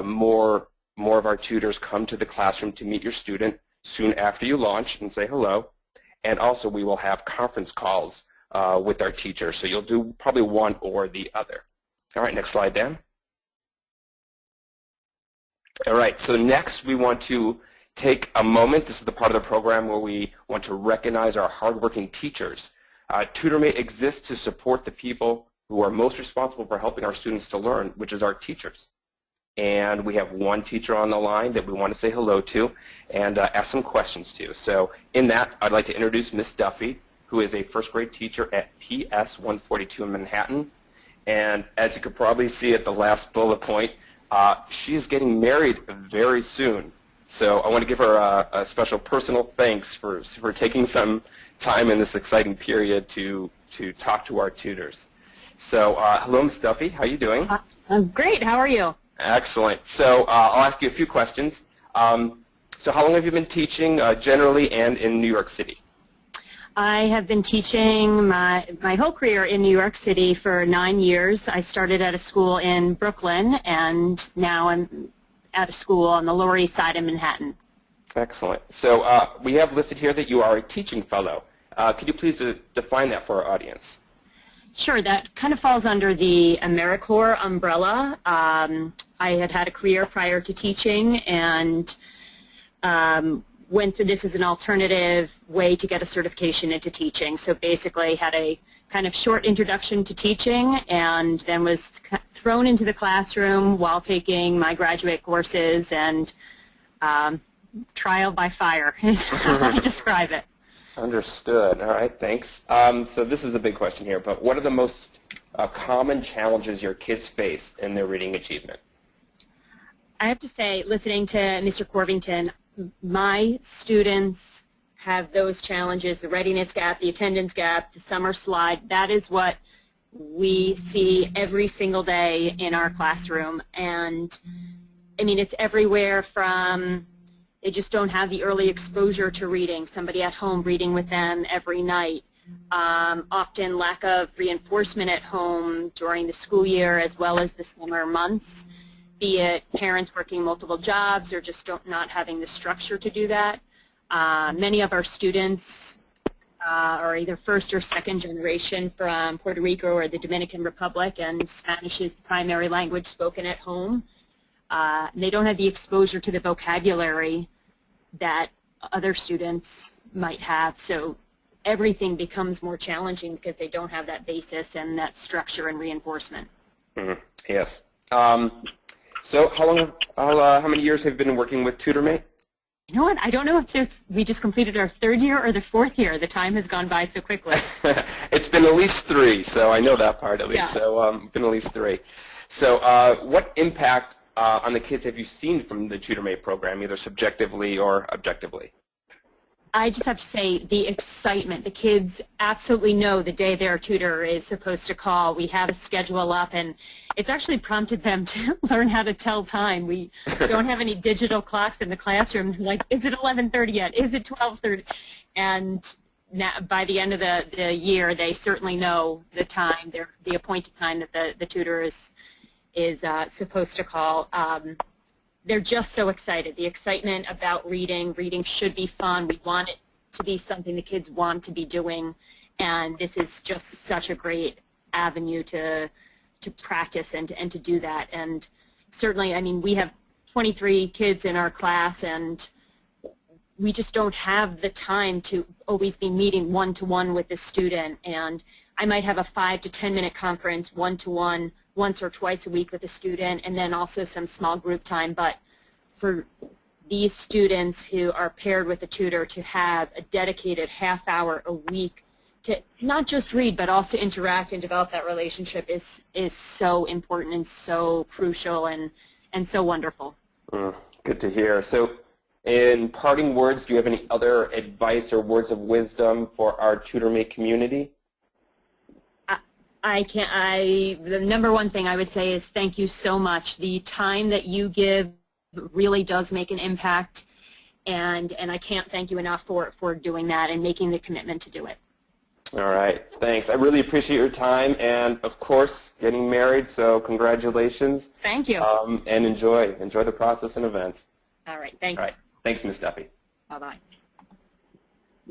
more of our tutors come to the classroom to meet your student soon after you launch and say hello. And also, we will have conference calls with our teachers. So you'll do probably one or the other. All right, next slide, Dan. All right, so next we want to take a moment. This is the part of the program where we want to recognize our hardworking teachers. TutorMate exists to support the people who are most responsible for helping our students to learn, which is our teachers. And we have one teacher on the line that we want to say hello to and ask some questions to. So in that, I'd like to introduce Miss Duffy, who is a first grade teacher at PS 142 in Manhattan. And as you could probably see at the last bullet point, she is getting married very soon. So I want to give her a special personal thanks for taking some time in this exciting period to talk to our tutors. So hello, Ms. Duffy. How are you doing? I'm great. How are you? Excellent. So I'll ask you a few questions. So how long have you been teaching generally and in New York City? I have been teaching my whole career in New York City for 9 years. I started at a school in Brooklyn, and now I'm at a school on the Lower East Side in Manhattan. Excellent. So we have listed here that you are a teaching fellow. Could you please define that for our audience? Sure. That kind of falls under the AmeriCorps umbrella. I had a career prior to teaching and went through this as an alternative way to get a certification into teaching. So basically had a kind of short introduction to teaching and then was thrown into the classroom while taking my graduate courses, and trial by fire is how I describe it. Understood. All right, thanks. So this is a big question here, but what are the most common challenges your kids face in their reading achievement? I have to say, listening to Mr. Corvington, my students have those challenges, the readiness gap, the attendance gap, the summer slide. That is what we see every single day in our classroom. And I mean, it's everywhere from They just don't have the early exposure to reading, somebody at home reading with them every night. Often lack of reinforcement at home during the school year as well as the summer months, be it parents working multiple jobs or just not having the structure to do that. Many of our students are either first or second generation from Puerto Rico or the Dominican Republic, and Spanish is the primary language spoken at home. They don't have the exposure to the vocabulary that other students might have, so everything becomes more challenging because they don't have that basis and that structure and reinforcement. Mm-hmm. Yes. So how many years have you been working with TutorMate? You know what? I don't know if we just completed our 3rd year or the 4th year. The time has gone by so quickly. It's been at least 3, so I know that part at least. Yeah. So it's been at least 3. So what impact on the kids have you seen from the TutorMate program, either subjectively or objectively? I just have to say the excitement. The kids absolutely know the day their tutor is supposed to call. We have a schedule up, and it's actually prompted them to learn how to tell time. We don't have any digital clocks in the classroom. Like, is it 11:30 yet? Is it 12:30? And now, by the end of the year, they certainly know the time, the appointed time that the tutor is supposed to call. They're just so excited. The excitement about reading. Reading should be fun. We want it to be something the kids want to be doing, and this is just such a great avenue to practice and to do that. And certainly, I mean, we have 23 kids in our class, and we just don't have the time to always be meeting one-to-one with the student. And I might have a 5 to 10 minute conference one-to-one once or twice a week with a student, and then also some small group time. But for these students who are paired with a tutor to have a dedicated half hour a week to not just read but also interact and develop that relationship is so important and so crucial and so wonderful. Good to hear. So in parting words, do you have any other advice or words of wisdom for our TutorMate community? The number one thing I would say is thank you so much. The time that you give really does make an impact, and I can't thank you enough for doing that and making the commitment to do it. All right, thanks. I really appreciate your time, and of course, getting married, so congratulations. Thank you. And enjoy the process and events. All right, thanks. All right, thanks, Ms. Duffy. Bye-bye.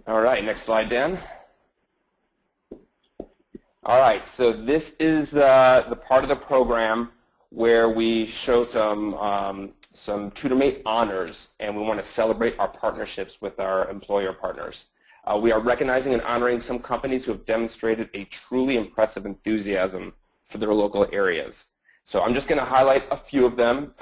All right, next slide, Dan. All right, so this is the part of the program where we show some TutorMate honors, and we want to celebrate our partnerships with our employer partners. We are recognizing and honoring some companies who have demonstrated a truly impressive enthusiasm for their local areas. So I'm just going to highlight a few of them.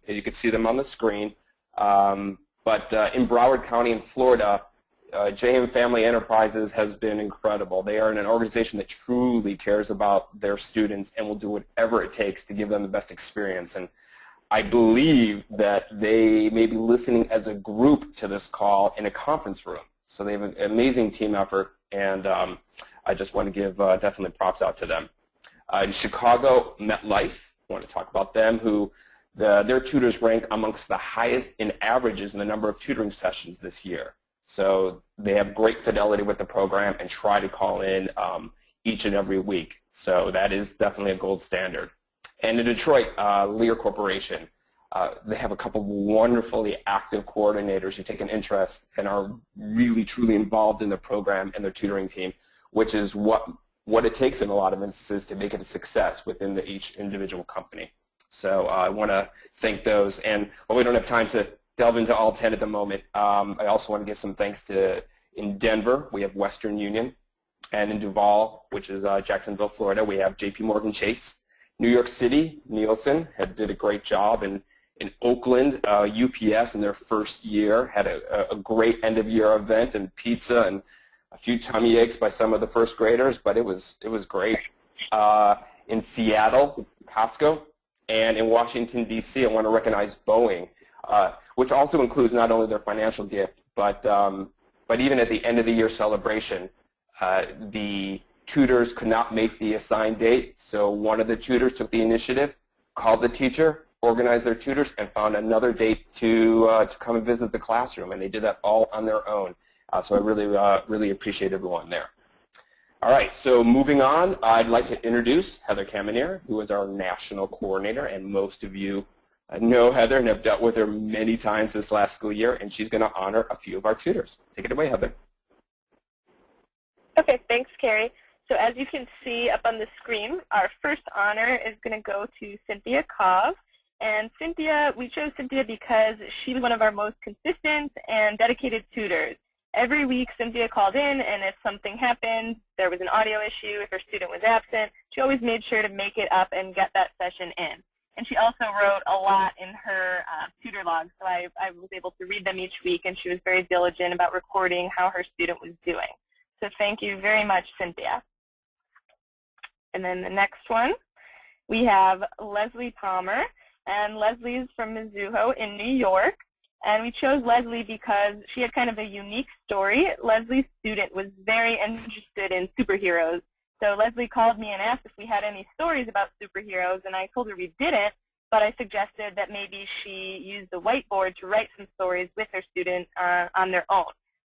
You can see them on the screen. But in Broward County in Florida, JM Family Enterprises has been incredible. They are an organization that truly cares about their students and will do whatever it takes to give them the best experience. And I believe that they may be listening as a group to this call in a conference room. So they have an amazing team effort, and I just want to give definitely props out to them. In Chicago, MetLife, I want to talk about them, who their tutors rank amongst the highest in averages in the number of tutoring sessions this year. So they have great fidelity with the program and try to call in each and every week. So that is definitely a gold standard. And in Detroit, Lear Corporation, they have a couple of wonderfully active coordinators who take an interest and are really, truly involved in the program and their tutoring team, which is what it takes in a lot of instances to make it a success within each individual company. So I want to thank those. And while we don't have time to delve into all 10 at the moment, I also want to give some thanks to, in Denver, we have Western Union, and in Duval, which is Jacksonville, Florida, we have JP Morgan Chase. New York City, Nielsen did a great job, and in Oakland, UPS in their first year had a great end-of-year event and pizza and a few tummy aches by some of the first graders, but it was great. In Seattle, Costco, and in Washington, D.C., I want to recognize Boeing, which also includes not only their financial gift, but even at the end of the year celebration, the tutors could not make the assigned date, so one of the tutors took the initiative, called the teacher, organized their tutors, and found another date to come and visit the classroom, and they did that all on their own. So I really appreciate everyone there. All right, so moving on, I'd like to introduce Heather Kamenier, who is our national coordinator, and most of you know Heather and have dealt with her many times this last school year, and she's going to honor a few of our tutors. Take it away, Heather. Okay, thanks, Carrie. So as you can see up on the screen, our first honor is going to go to Cynthia Cobb. And Cynthia, we chose Cynthia because she's one of our most consistent and dedicated tutors. Every week, Cynthia called in, and if something happened, there was an audio issue, if her student was absent, she always made sure to make it up and get that session in. And she also wrote a lot in her tutor log, so I was able to read them each week, and she was very diligent about recording how her student was doing. So thank you very much, Cynthia. And then the next one, we have Leslie Palmer, and Leslie is from Mizzouho in New York. And we chose Leslie because she had kind of a unique story. Leslie's student was very interested in superheroes. So Leslie called me and asked if we had any stories about superheroes, and I told her we didn't, but I suggested that maybe she use the whiteboard to write some stories with her student on their own.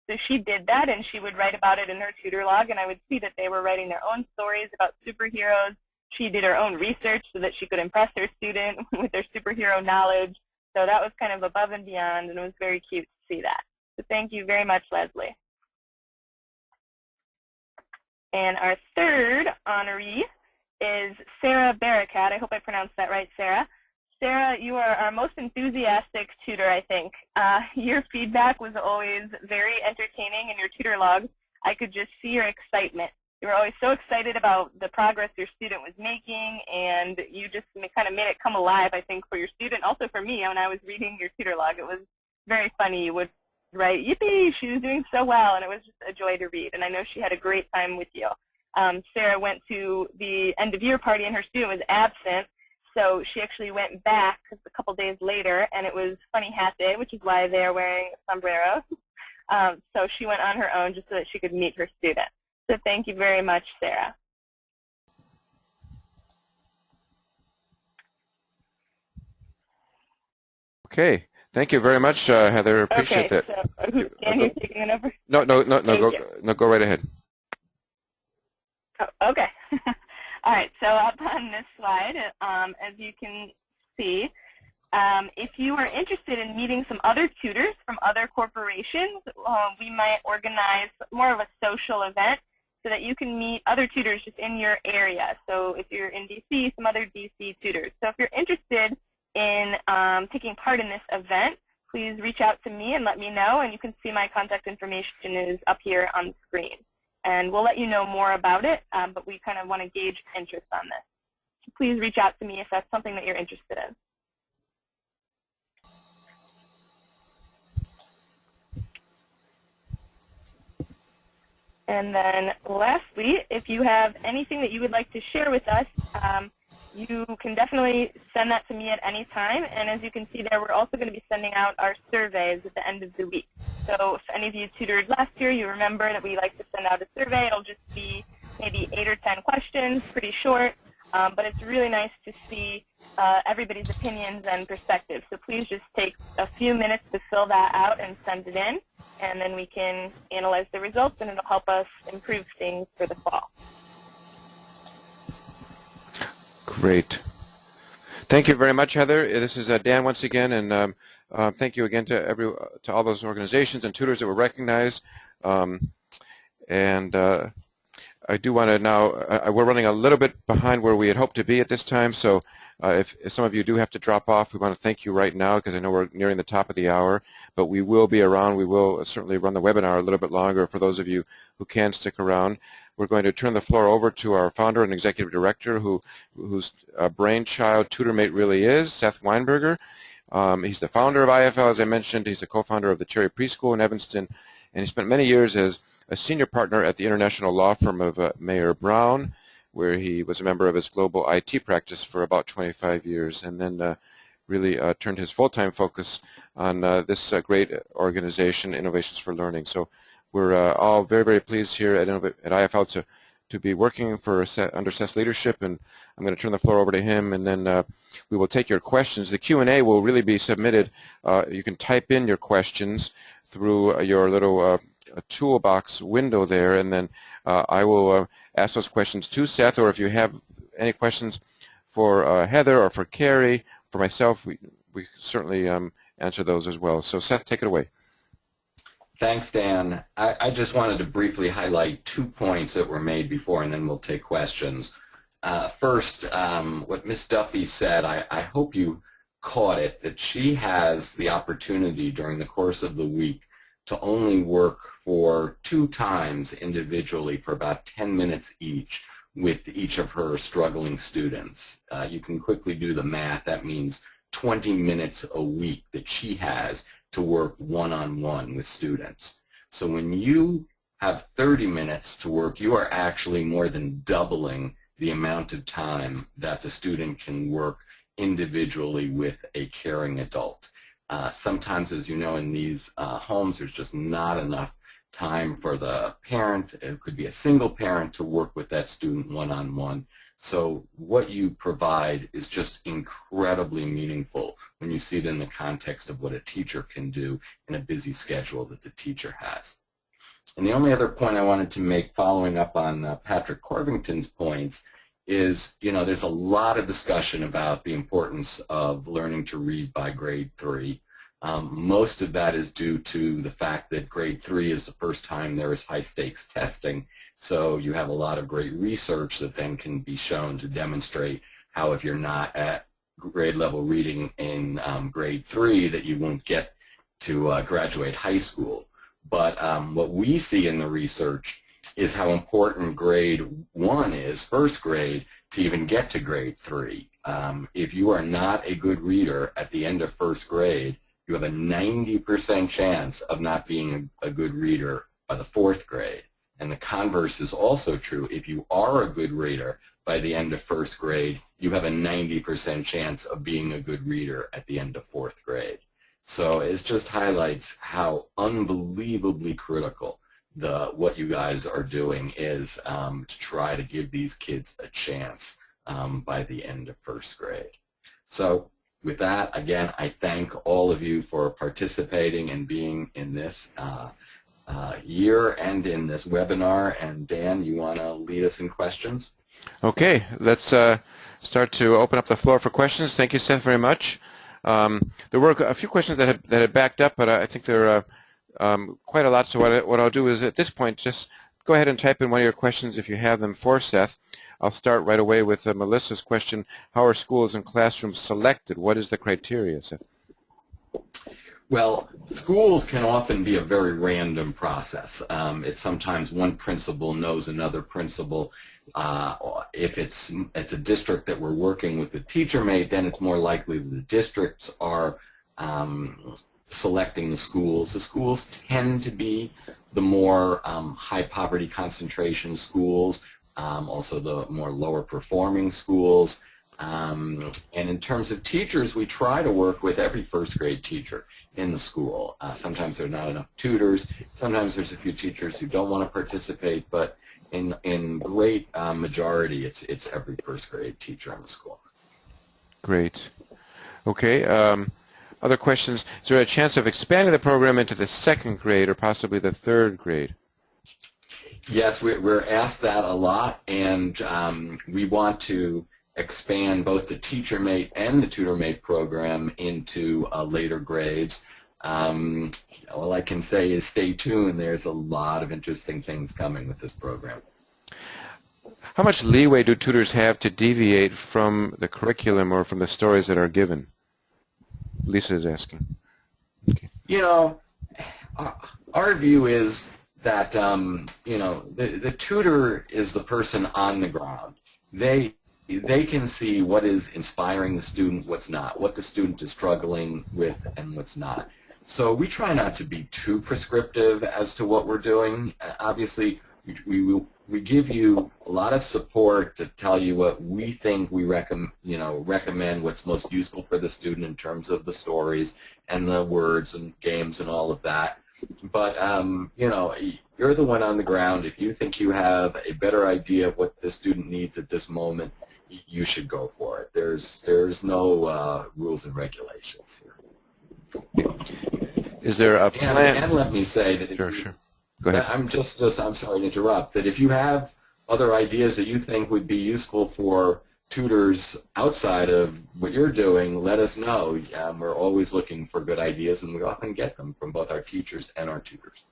So she did that, and she would write about it in her tutor log, and I would see that they were writing their own stories about superheroes. She did her own research so that she could impress her student with their superhero knowledge. So that was kind of above and beyond, and it was very cute to see that. So thank you very much, Leslie. And our third honoree is Sarah Baraka. I hope I pronounced that right, Sarah. Sarah, you are our most enthusiastic tutor, I think. Your feedback was always very entertaining in your tutor log. I could just see your excitement. You were always so excited about the progress your student was making, and you just kind of made it come alive, I think, for your student. Also for me, when I was reading your tutor log, it was very funny. You would write, yippee, she was doing so well, and it was just a joy to read. And I know she had a great time with you. Sarah went to the end-of-year party, and her student was absent, so she actually went back a couple days later, and it was Funny Hat Day, which is why they're wearing sombreros. So she went on her own just so that she could meet her student. So thank you very much, Sarah. Okay. Thank you very much, Heather. Appreciate that. So, Dan, you're taking it over? No, go right ahead. Oh, okay. All right, so up on this slide, as you can see, if you are interested in meeting some other tutors from other corporations, we might organize more of a social event so that you can meet other tutors just in your area. So if you're in DC, some other DC tutors. So if you're interested in taking part in this event, please reach out to me and let me know, and you can see my contact information is up here on the screen. And we'll let you know more about it, but we kind of want to gauge interest on this. So please reach out to me if that's something that you're interested in. And then lastly, if you have anything that you would like to share with us, you can definitely send that to me at any time. And as you can see there, we're also going to be sending out our surveys at the end of the week. So if any of you tutored last year, you remember that we like to send out a survey. It'll just be maybe 8 or 10 questions, pretty short. But it's really nice to see everybody's opinions and perspectives. So please just take a few minutes to fill that out and send it in. And then we can analyze the results, and it'll help us improve things for the fall. Great. Thank you very much, Heather. This is Dan once again, and thank you again to all those organizations and tutors that were recognized. I do want to now, we're running a little bit behind where we had hoped to be at this time, so if some of you do have to drop off, we want to thank you right now because I know we're nearing the top of the hour, but we will be around. We will certainly run the webinar a little bit longer for those of you who can stick around. We're going to turn the floor over to our founder and executive director whose brainchild TutorMate really is, Steph Weinberger. He's the founder of IFL, as I mentioned. He's the co-founder of the Cherry Preschool in Evanston, and he spent many years as a senior partner at the international law firm of Mayer Brown, where he was a member of his global IT practice for about 25 years, and then really turned his full-time focus on this great organization, Innovations for Learning. So we're all very, very pleased here at IFL to be working for under Seth's leadership, and I'm going to turn the floor over to him, and then we will take your questions. The Q&A will really be submitted. You can type in your questions through your little toolbox window there, and then I will ask those questions to Seth, or if you have any questions for Heather or for Carrie, for myself, we certainly answer those as well. So Seth, take it away. Thanks, Dan. I just wanted to briefly highlight 2 points that were made before, and then we'll take questions. First, what Ms. Duffy said, I hope you caught it, that she has the opportunity during the course of the week to only work for 2 times individually for about 10 minutes each with each of her struggling students. You can quickly do the math. That means 20 minutes a week that she has to work one-on-one with students. So when you have 30 minutes to work, you are actually more than doubling the amount of time that the student can work individually with a caring adult. Sometimes, as you know, in these homes, there's just not enough time for the parent. It could be a single parent to work with that student one-on-one. So what you provide is just incredibly meaningful when you see it in the context of what a teacher can do in a busy schedule that the teacher has. And the only other point I wanted to make, following up on Patrick Corvington's points, is, there's a lot of discussion about the importance of learning to read by grade 3. Most of that is due to the fact that grade 3 is the first time there is high-stakes testing, so you have a lot of great research that then can be shown to demonstrate how, if you're not at grade level reading in grade 3, that you won't get to graduate high school. But what we see in the research is how important grade 1 is, first grade, to even get to grade 3. If you are not a good reader at the end of first grade, you have a 90% chance of not being a good reader by the 4th grade. And the converse is also true. If you are a good reader by the end of first grade, you have a 90% chance of being a good reader at the end of 4th grade. So it just highlights how unbelievably critical what you guys are doing is to try to give these kids a chance by the end of first grade. So with that, again, I thank all of you for participating and being in this year and in this webinar. And Dan, you want to lead us in questions? Okay, let's start to open up the floor for questions. Thank you, Seth, very much. There were a few questions that had backed up, but I think there are quite a lot. So what I'll do is, at this point, just go ahead and type in one of your questions if you have them for Seth. I'll start right away with Melissa's question. How are schools and classrooms selected? What is the criteria, Seth? Well, schools can often be a very random process. It's sometimes one principal knows another principal. If it's a district that we're working with a TutorMate, then it's more likely that the districts are selecting the schools. The schools tend to be the more high poverty concentration schools, also the more lower performing schools. And in terms of teachers, we try to work with every first grade teacher in the school. Sometimes there are not enough tutors. Sometimes there's a few teachers who don't want to participate, but in great majority, it's every first grade teacher in the school. Great. Okay. Other questions? Is there a chance of expanding the program into the 2nd grade or possibly the 3rd grade? Yes, we're asked that a lot, and we want to expand both the TutorMate and the TutorMate program into later grades. All I can say is stay tuned. There's a lot of interesting things coming with this program. How much leeway do tutors have to deviate from the curriculum or from the stories that are given? Lisa is asking. Okay. Our view is that, the tutor is the person on the ground. They can see what is inspiring the student, what's not, what the student is struggling with, and what's not. So we try not to be too prescriptive as to what we're doing. Obviously, we give you a lot of support to tell you what we think we recommend what's most useful for the student in terms of the stories and the words and games and all of that. But You're the one on the ground. If you think you have a better idea of what the student needs at this moment, you should go for it. There's no rules and regulations here. Is there a plan? And let me say that Sure. Go ahead. I'm sorry to interrupt, that if you have other ideas that you think would be useful for tutors outside of what you're doing, let us know. We're always looking for good ideas, and we often get them from both our teachers and our tutors.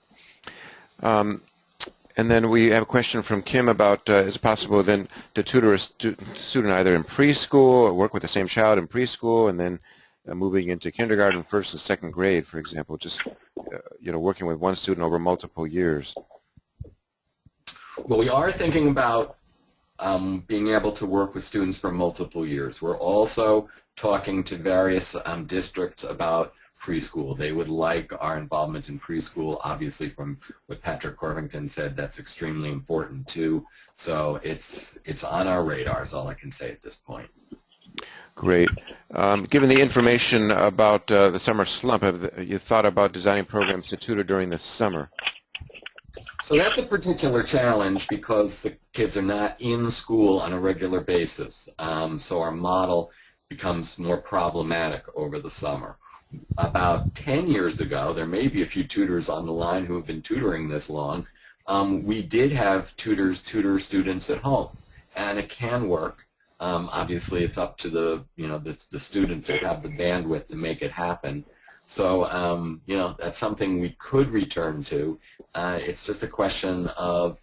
And then we have a question from Kim about, is it possible then to tutor a student either in preschool or work with the same child in preschool and then moving into kindergarten, first and second grade, for example, just working with one student over multiple years? Well, we are thinking about being able to work with students for multiple years. We're also talking to various districts about preschool. They would like our involvement in preschool. Obviously, from what Patrick Corvington said, that's extremely important too. So it's on our radar is all I can say at this point. Great. Given the information about the summer slump, have you thought about designing programs to tutor during the summer? So that's a particular challenge because the kids are not in school on a regular basis. So our model becomes more problematic over the summer. About 10 years ago, there may be a few tutors on the line who have been tutoring this long, we did have tutors tutor students at home, and it can work. Obviously, it's up to the student to have the bandwidth to make it happen. So, that's something we could return to. It's just a question of,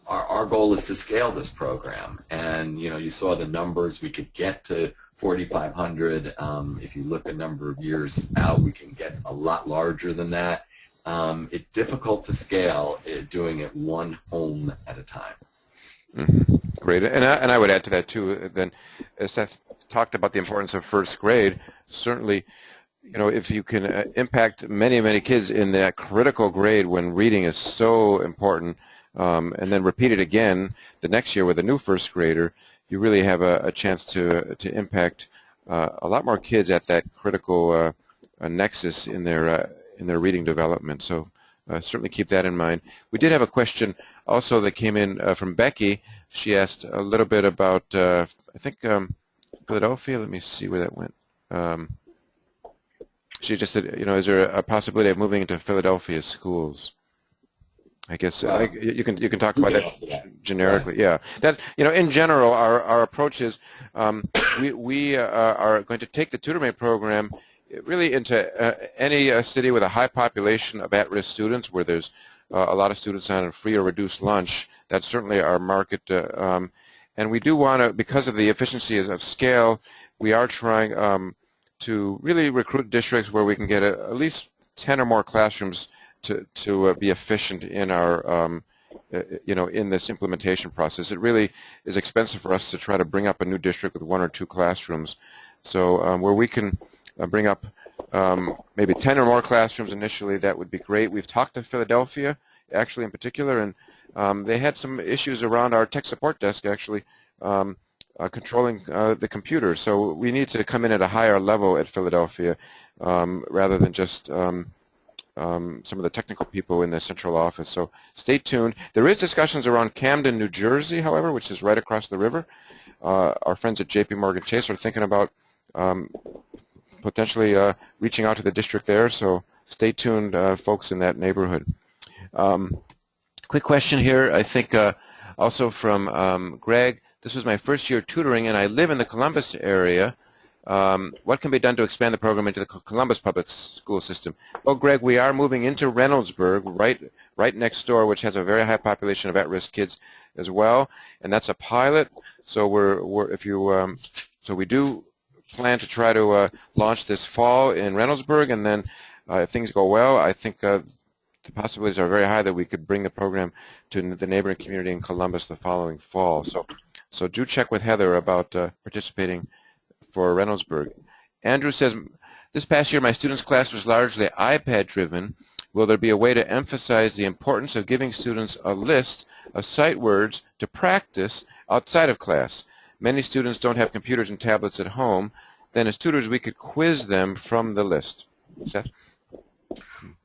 our goal is to scale this program, and you saw the numbers. We could get to 4,500. If you look a number of years out, we can get a lot larger than that. It's difficult to scale doing it one home at a time. Mm-hmm. Great, and I would add to that too. Then, as Seth talked about the importance of first grade, certainly, if you can impact many kids in that critical grade when reading is so important, and then repeat it again the next year with a new first grader, you really have a chance to impact a lot more kids at that critical nexus in their reading development. So certainly keep that in mind. We did have a question also that came in from Becky. She asked a little bit about I think Philadelphia. Let me see where that went. She just said, is there a possibility of moving into Philadelphia schools? I guess you can talk about that generically. Yeah, that in general, our approach is we are going to take the TutorMate program really into any city with a high population of at-risk students, where there's a lot of students on a free or reduced lunch. That's certainly our market, and we do want to, because of the efficiencies of scale, we are trying to really recruit districts where we can get at least 10 or more classrooms to be efficient in our in this implementation process. It really is expensive for us to try to bring up a new district with 1 or 2 classrooms. So where we can bring up maybe 10 or more classrooms initially, that would be great. We've talked to Philadelphia, actually, in particular, and they had some issues around our tech support desk, actually, controlling the computers. So we need to come in at a higher level at Philadelphia rather than just some of the technical people in the central office. So stay tuned. There is discussions around Camden, New Jersey, however, which is right across the river. Our friends at J.P. Morgan Chase are thinking about potentially reaching out to the district there. So stay tuned, folks in that neighborhood. Quick question here, I think also from Greg. This was my first year tutoring, and I live in the Columbus area. What can be done to expand the program into the Columbus public school system? Well, Greg, we are moving into Reynoldsburg, right next door, which has a very high population of at-risk kids as well, and that's a pilot. So so we do plan to try to launch this fall in Reynoldsburg, and then if things go well, I think the possibilities are very high that we could bring the program to the neighboring community in Columbus the following fall. So do check with Heather about participating for Reynoldsburg. Andrew says, this past year my students' class was largely iPad driven. Will there be a way to emphasize the importance of giving students a list of sight words to practice outside of class? Many students don't have computers and tablets at home. Then as tutors we could quiz them from the list. Seth?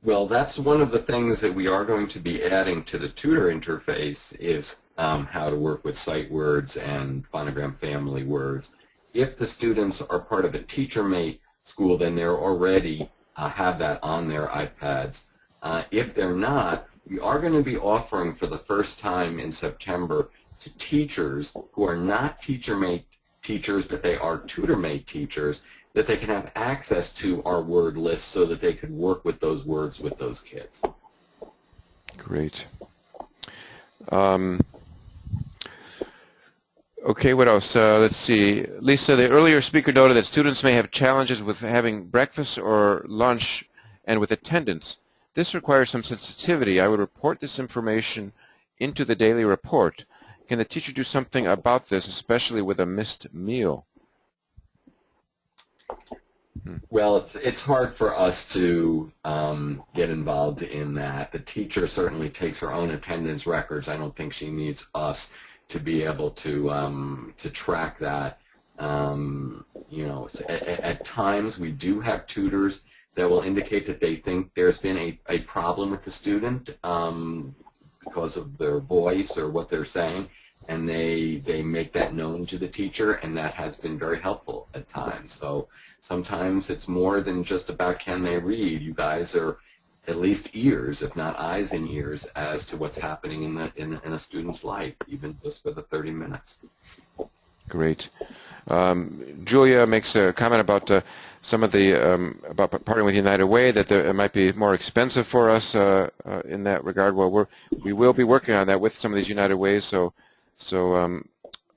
Well, that's one of the things that we are going to be adding to the tutor interface is how to work with sight words and phonogram family words. If the students are part of a TutorMate school, then they're already have that on their iPads. If they're not, we are going to be offering for the first time in September to teachers who are not TutorMate teachers, but they are TutorMate teachers, that they can have access to our word list so that they could work with those words with those kids. Great. Okay, what else? Let's see. Lisa, the earlier speaker noted that students may have challenges with having breakfast or lunch and with attendance. This requires some sensitivity. I would report this information into the daily report. Can the teacher do something about this, especially with a missed meal? Well, it's hard for us to get involved in that. The teacher certainly takes her own attendance records. I don't think she needs us to be able to track that. You know, at times we do have tutors that will indicate that they think there's been a problem with the student because of their voice or what they're saying, and they make that known to the teacher, and that has been very helpful at times. So sometimes it's more than just about can they read. You guys are at least ears, if not eyes and ears, as to what's happening in a student's life, even just for the 30 minutes. Great. Julia makes a comment about some of the about partnering with United Way, that it might be more expensive for us in that regard. Well, we will be working on that with some of these United Ways, so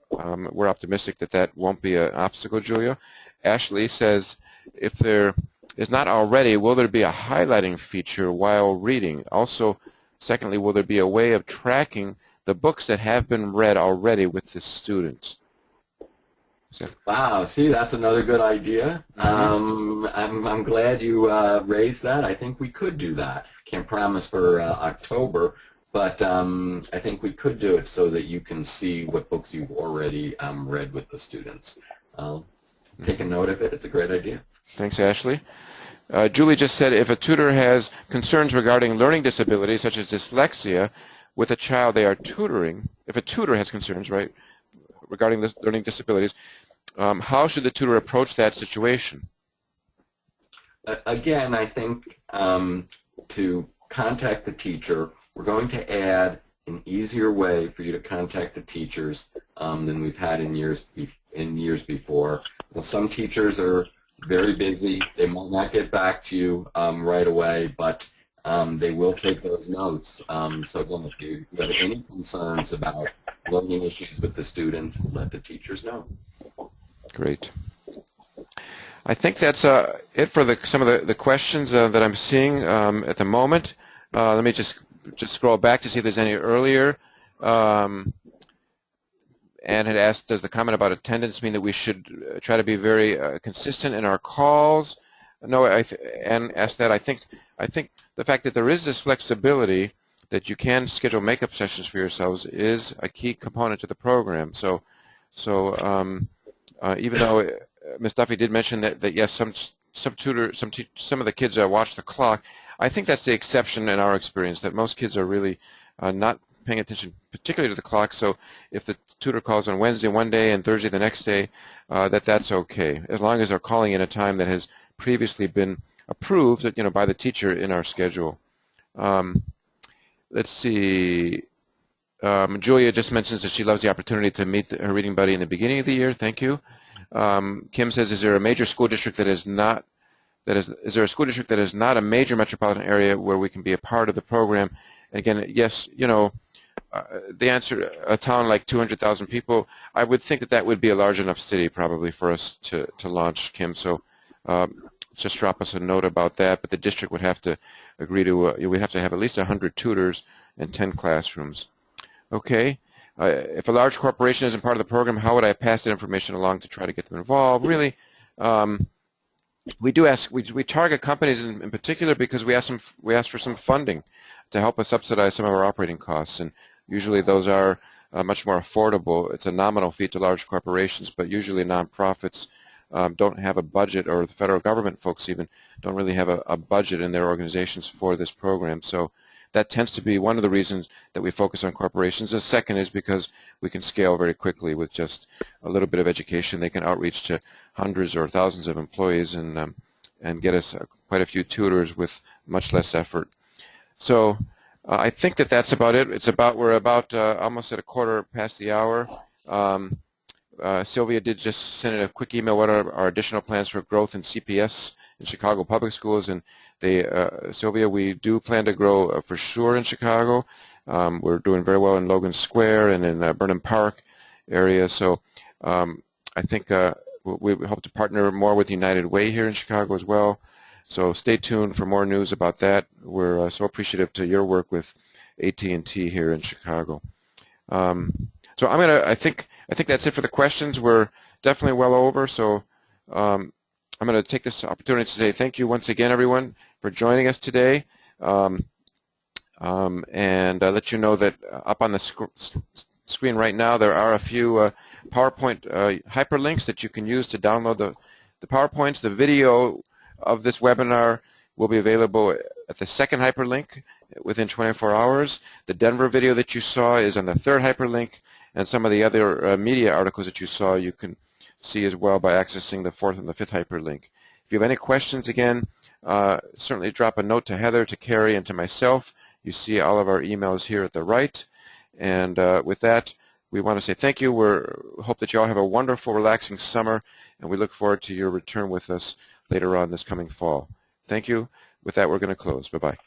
we're optimistic that that won't be an obstacle. Julia. Ashley says, if there is not already, will there be a highlighting feature while reading? Also, secondly, will there be a way of tracking the books that have been read already with the students? Wow, see, that's another good idea. I'm glad you raised that. I think we could do that. Can't promise for October, but I think we could do it so that you can see what books you've already read with the students. Take a note of it. It's a great idea. Thanks, Ashley. Julie just said, if a tutor has concerns regarding learning disabilities, such as dyslexia, with a child they are tutoring, if a tutor has concerns, right, regarding this learning disabilities, how should the tutor approach that situation? Again, I think to contact the teacher, we're going to add an easier way for you to contact the teachers than we've had in years before. Well, some teachers are very busy. They might not get back to you right away, but they will take those notes. So again, if you have any concerns about learning issues with the students, let the teachers know. Great. I think that's it for some of the questions that I'm seeing at the moment. Let me just scroll back to see if there's any earlier. Anne had asked, does the comment about attendance mean that we should try to be very consistent in our calls? No, Anne asked that. I think the fact that there is this flexibility that you can schedule makeup sessions for yourselves is a key component to the program. So even though Ms. Duffy did mention that yes, some of the kids watch the clock, I think that's the exception in our experience, that most kids are really not paying attention particularly to the clock. So if the tutor calls on Wednesday one day and Thursday the next day, that's okay, as long as they're calling in a time that has previously been approved, by the teacher in our schedule. Let's see. Julia just mentions that she loves the opportunity to meet her reading buddy in the beginning of the year. Thank you. Kim says, is there a major school district that is not is there a school district that is not a major metropolitan area where we can be a part of the program? And again, yes, the answer, a town like 200,000 people, I would think that would be a large enough city probably for us to launch, Kim. So just drop us a note about that. But the district would have to agree to, we'd have to have at least 100 tutors and 10 classrooms. Okay. If a large corporation isn't part of the program, how would I pass that information along to try to get them involved? Really, we target companies in particular because we ask for some funding to help us subsidize some of our operating costs, and usually those are much more affordable. It's a nominal fee to large corporations, but usually nonprofits don't have a budget, or the federal government folks even don't really have a budget in their organizations for this program. So that tends to be one of the reasons that we focus on corporations. The second is because we can scale very quickly with just a little bit of education. They can outreach to hundreds or thousands of employees and get us quite a few tutors with much less effort. So I think that that's about it. We're about almost at a quarter past the hour. Sylvia did just send in a quick email. What are our additional plans for growth in CPS in Chicago Public Schools? And Sylvia, we do plan to grow for sure in Chicago. We're doing very well in Logan Square and in Burnham Park area. So I think we hope to partner more with United Way here in Chicago as well. So stay tuned for more news about that. We're so appreciative to your work with AT&T here in Chicago. So I think that's it for the questions. We're definitely well over. So I'm going to take this opportunity to say thank you once again, everyone, for joining us today, and let you know that up on the screen right now there are a few PowerPoint hyperlinks that you can use to download the PowerPoints. The video of this webinar will be available at the second hyperlink within 24 hours. The Denver video that you saw is on the third hyperlink, and some of the other media articles that you saw you can see as well by accessing the fourth and the fifth hyperlink. If you have any questions, again, certainly drop a note to Heather, to Carrie, and to myself. You see all of our emails here at the right. And with that, we want to say thank you. We hope that you all have a wonderful, relaxing summer, and we look forward to your return with us later on this coming fall. Thank you. With that, we're going to close. Bye-bye.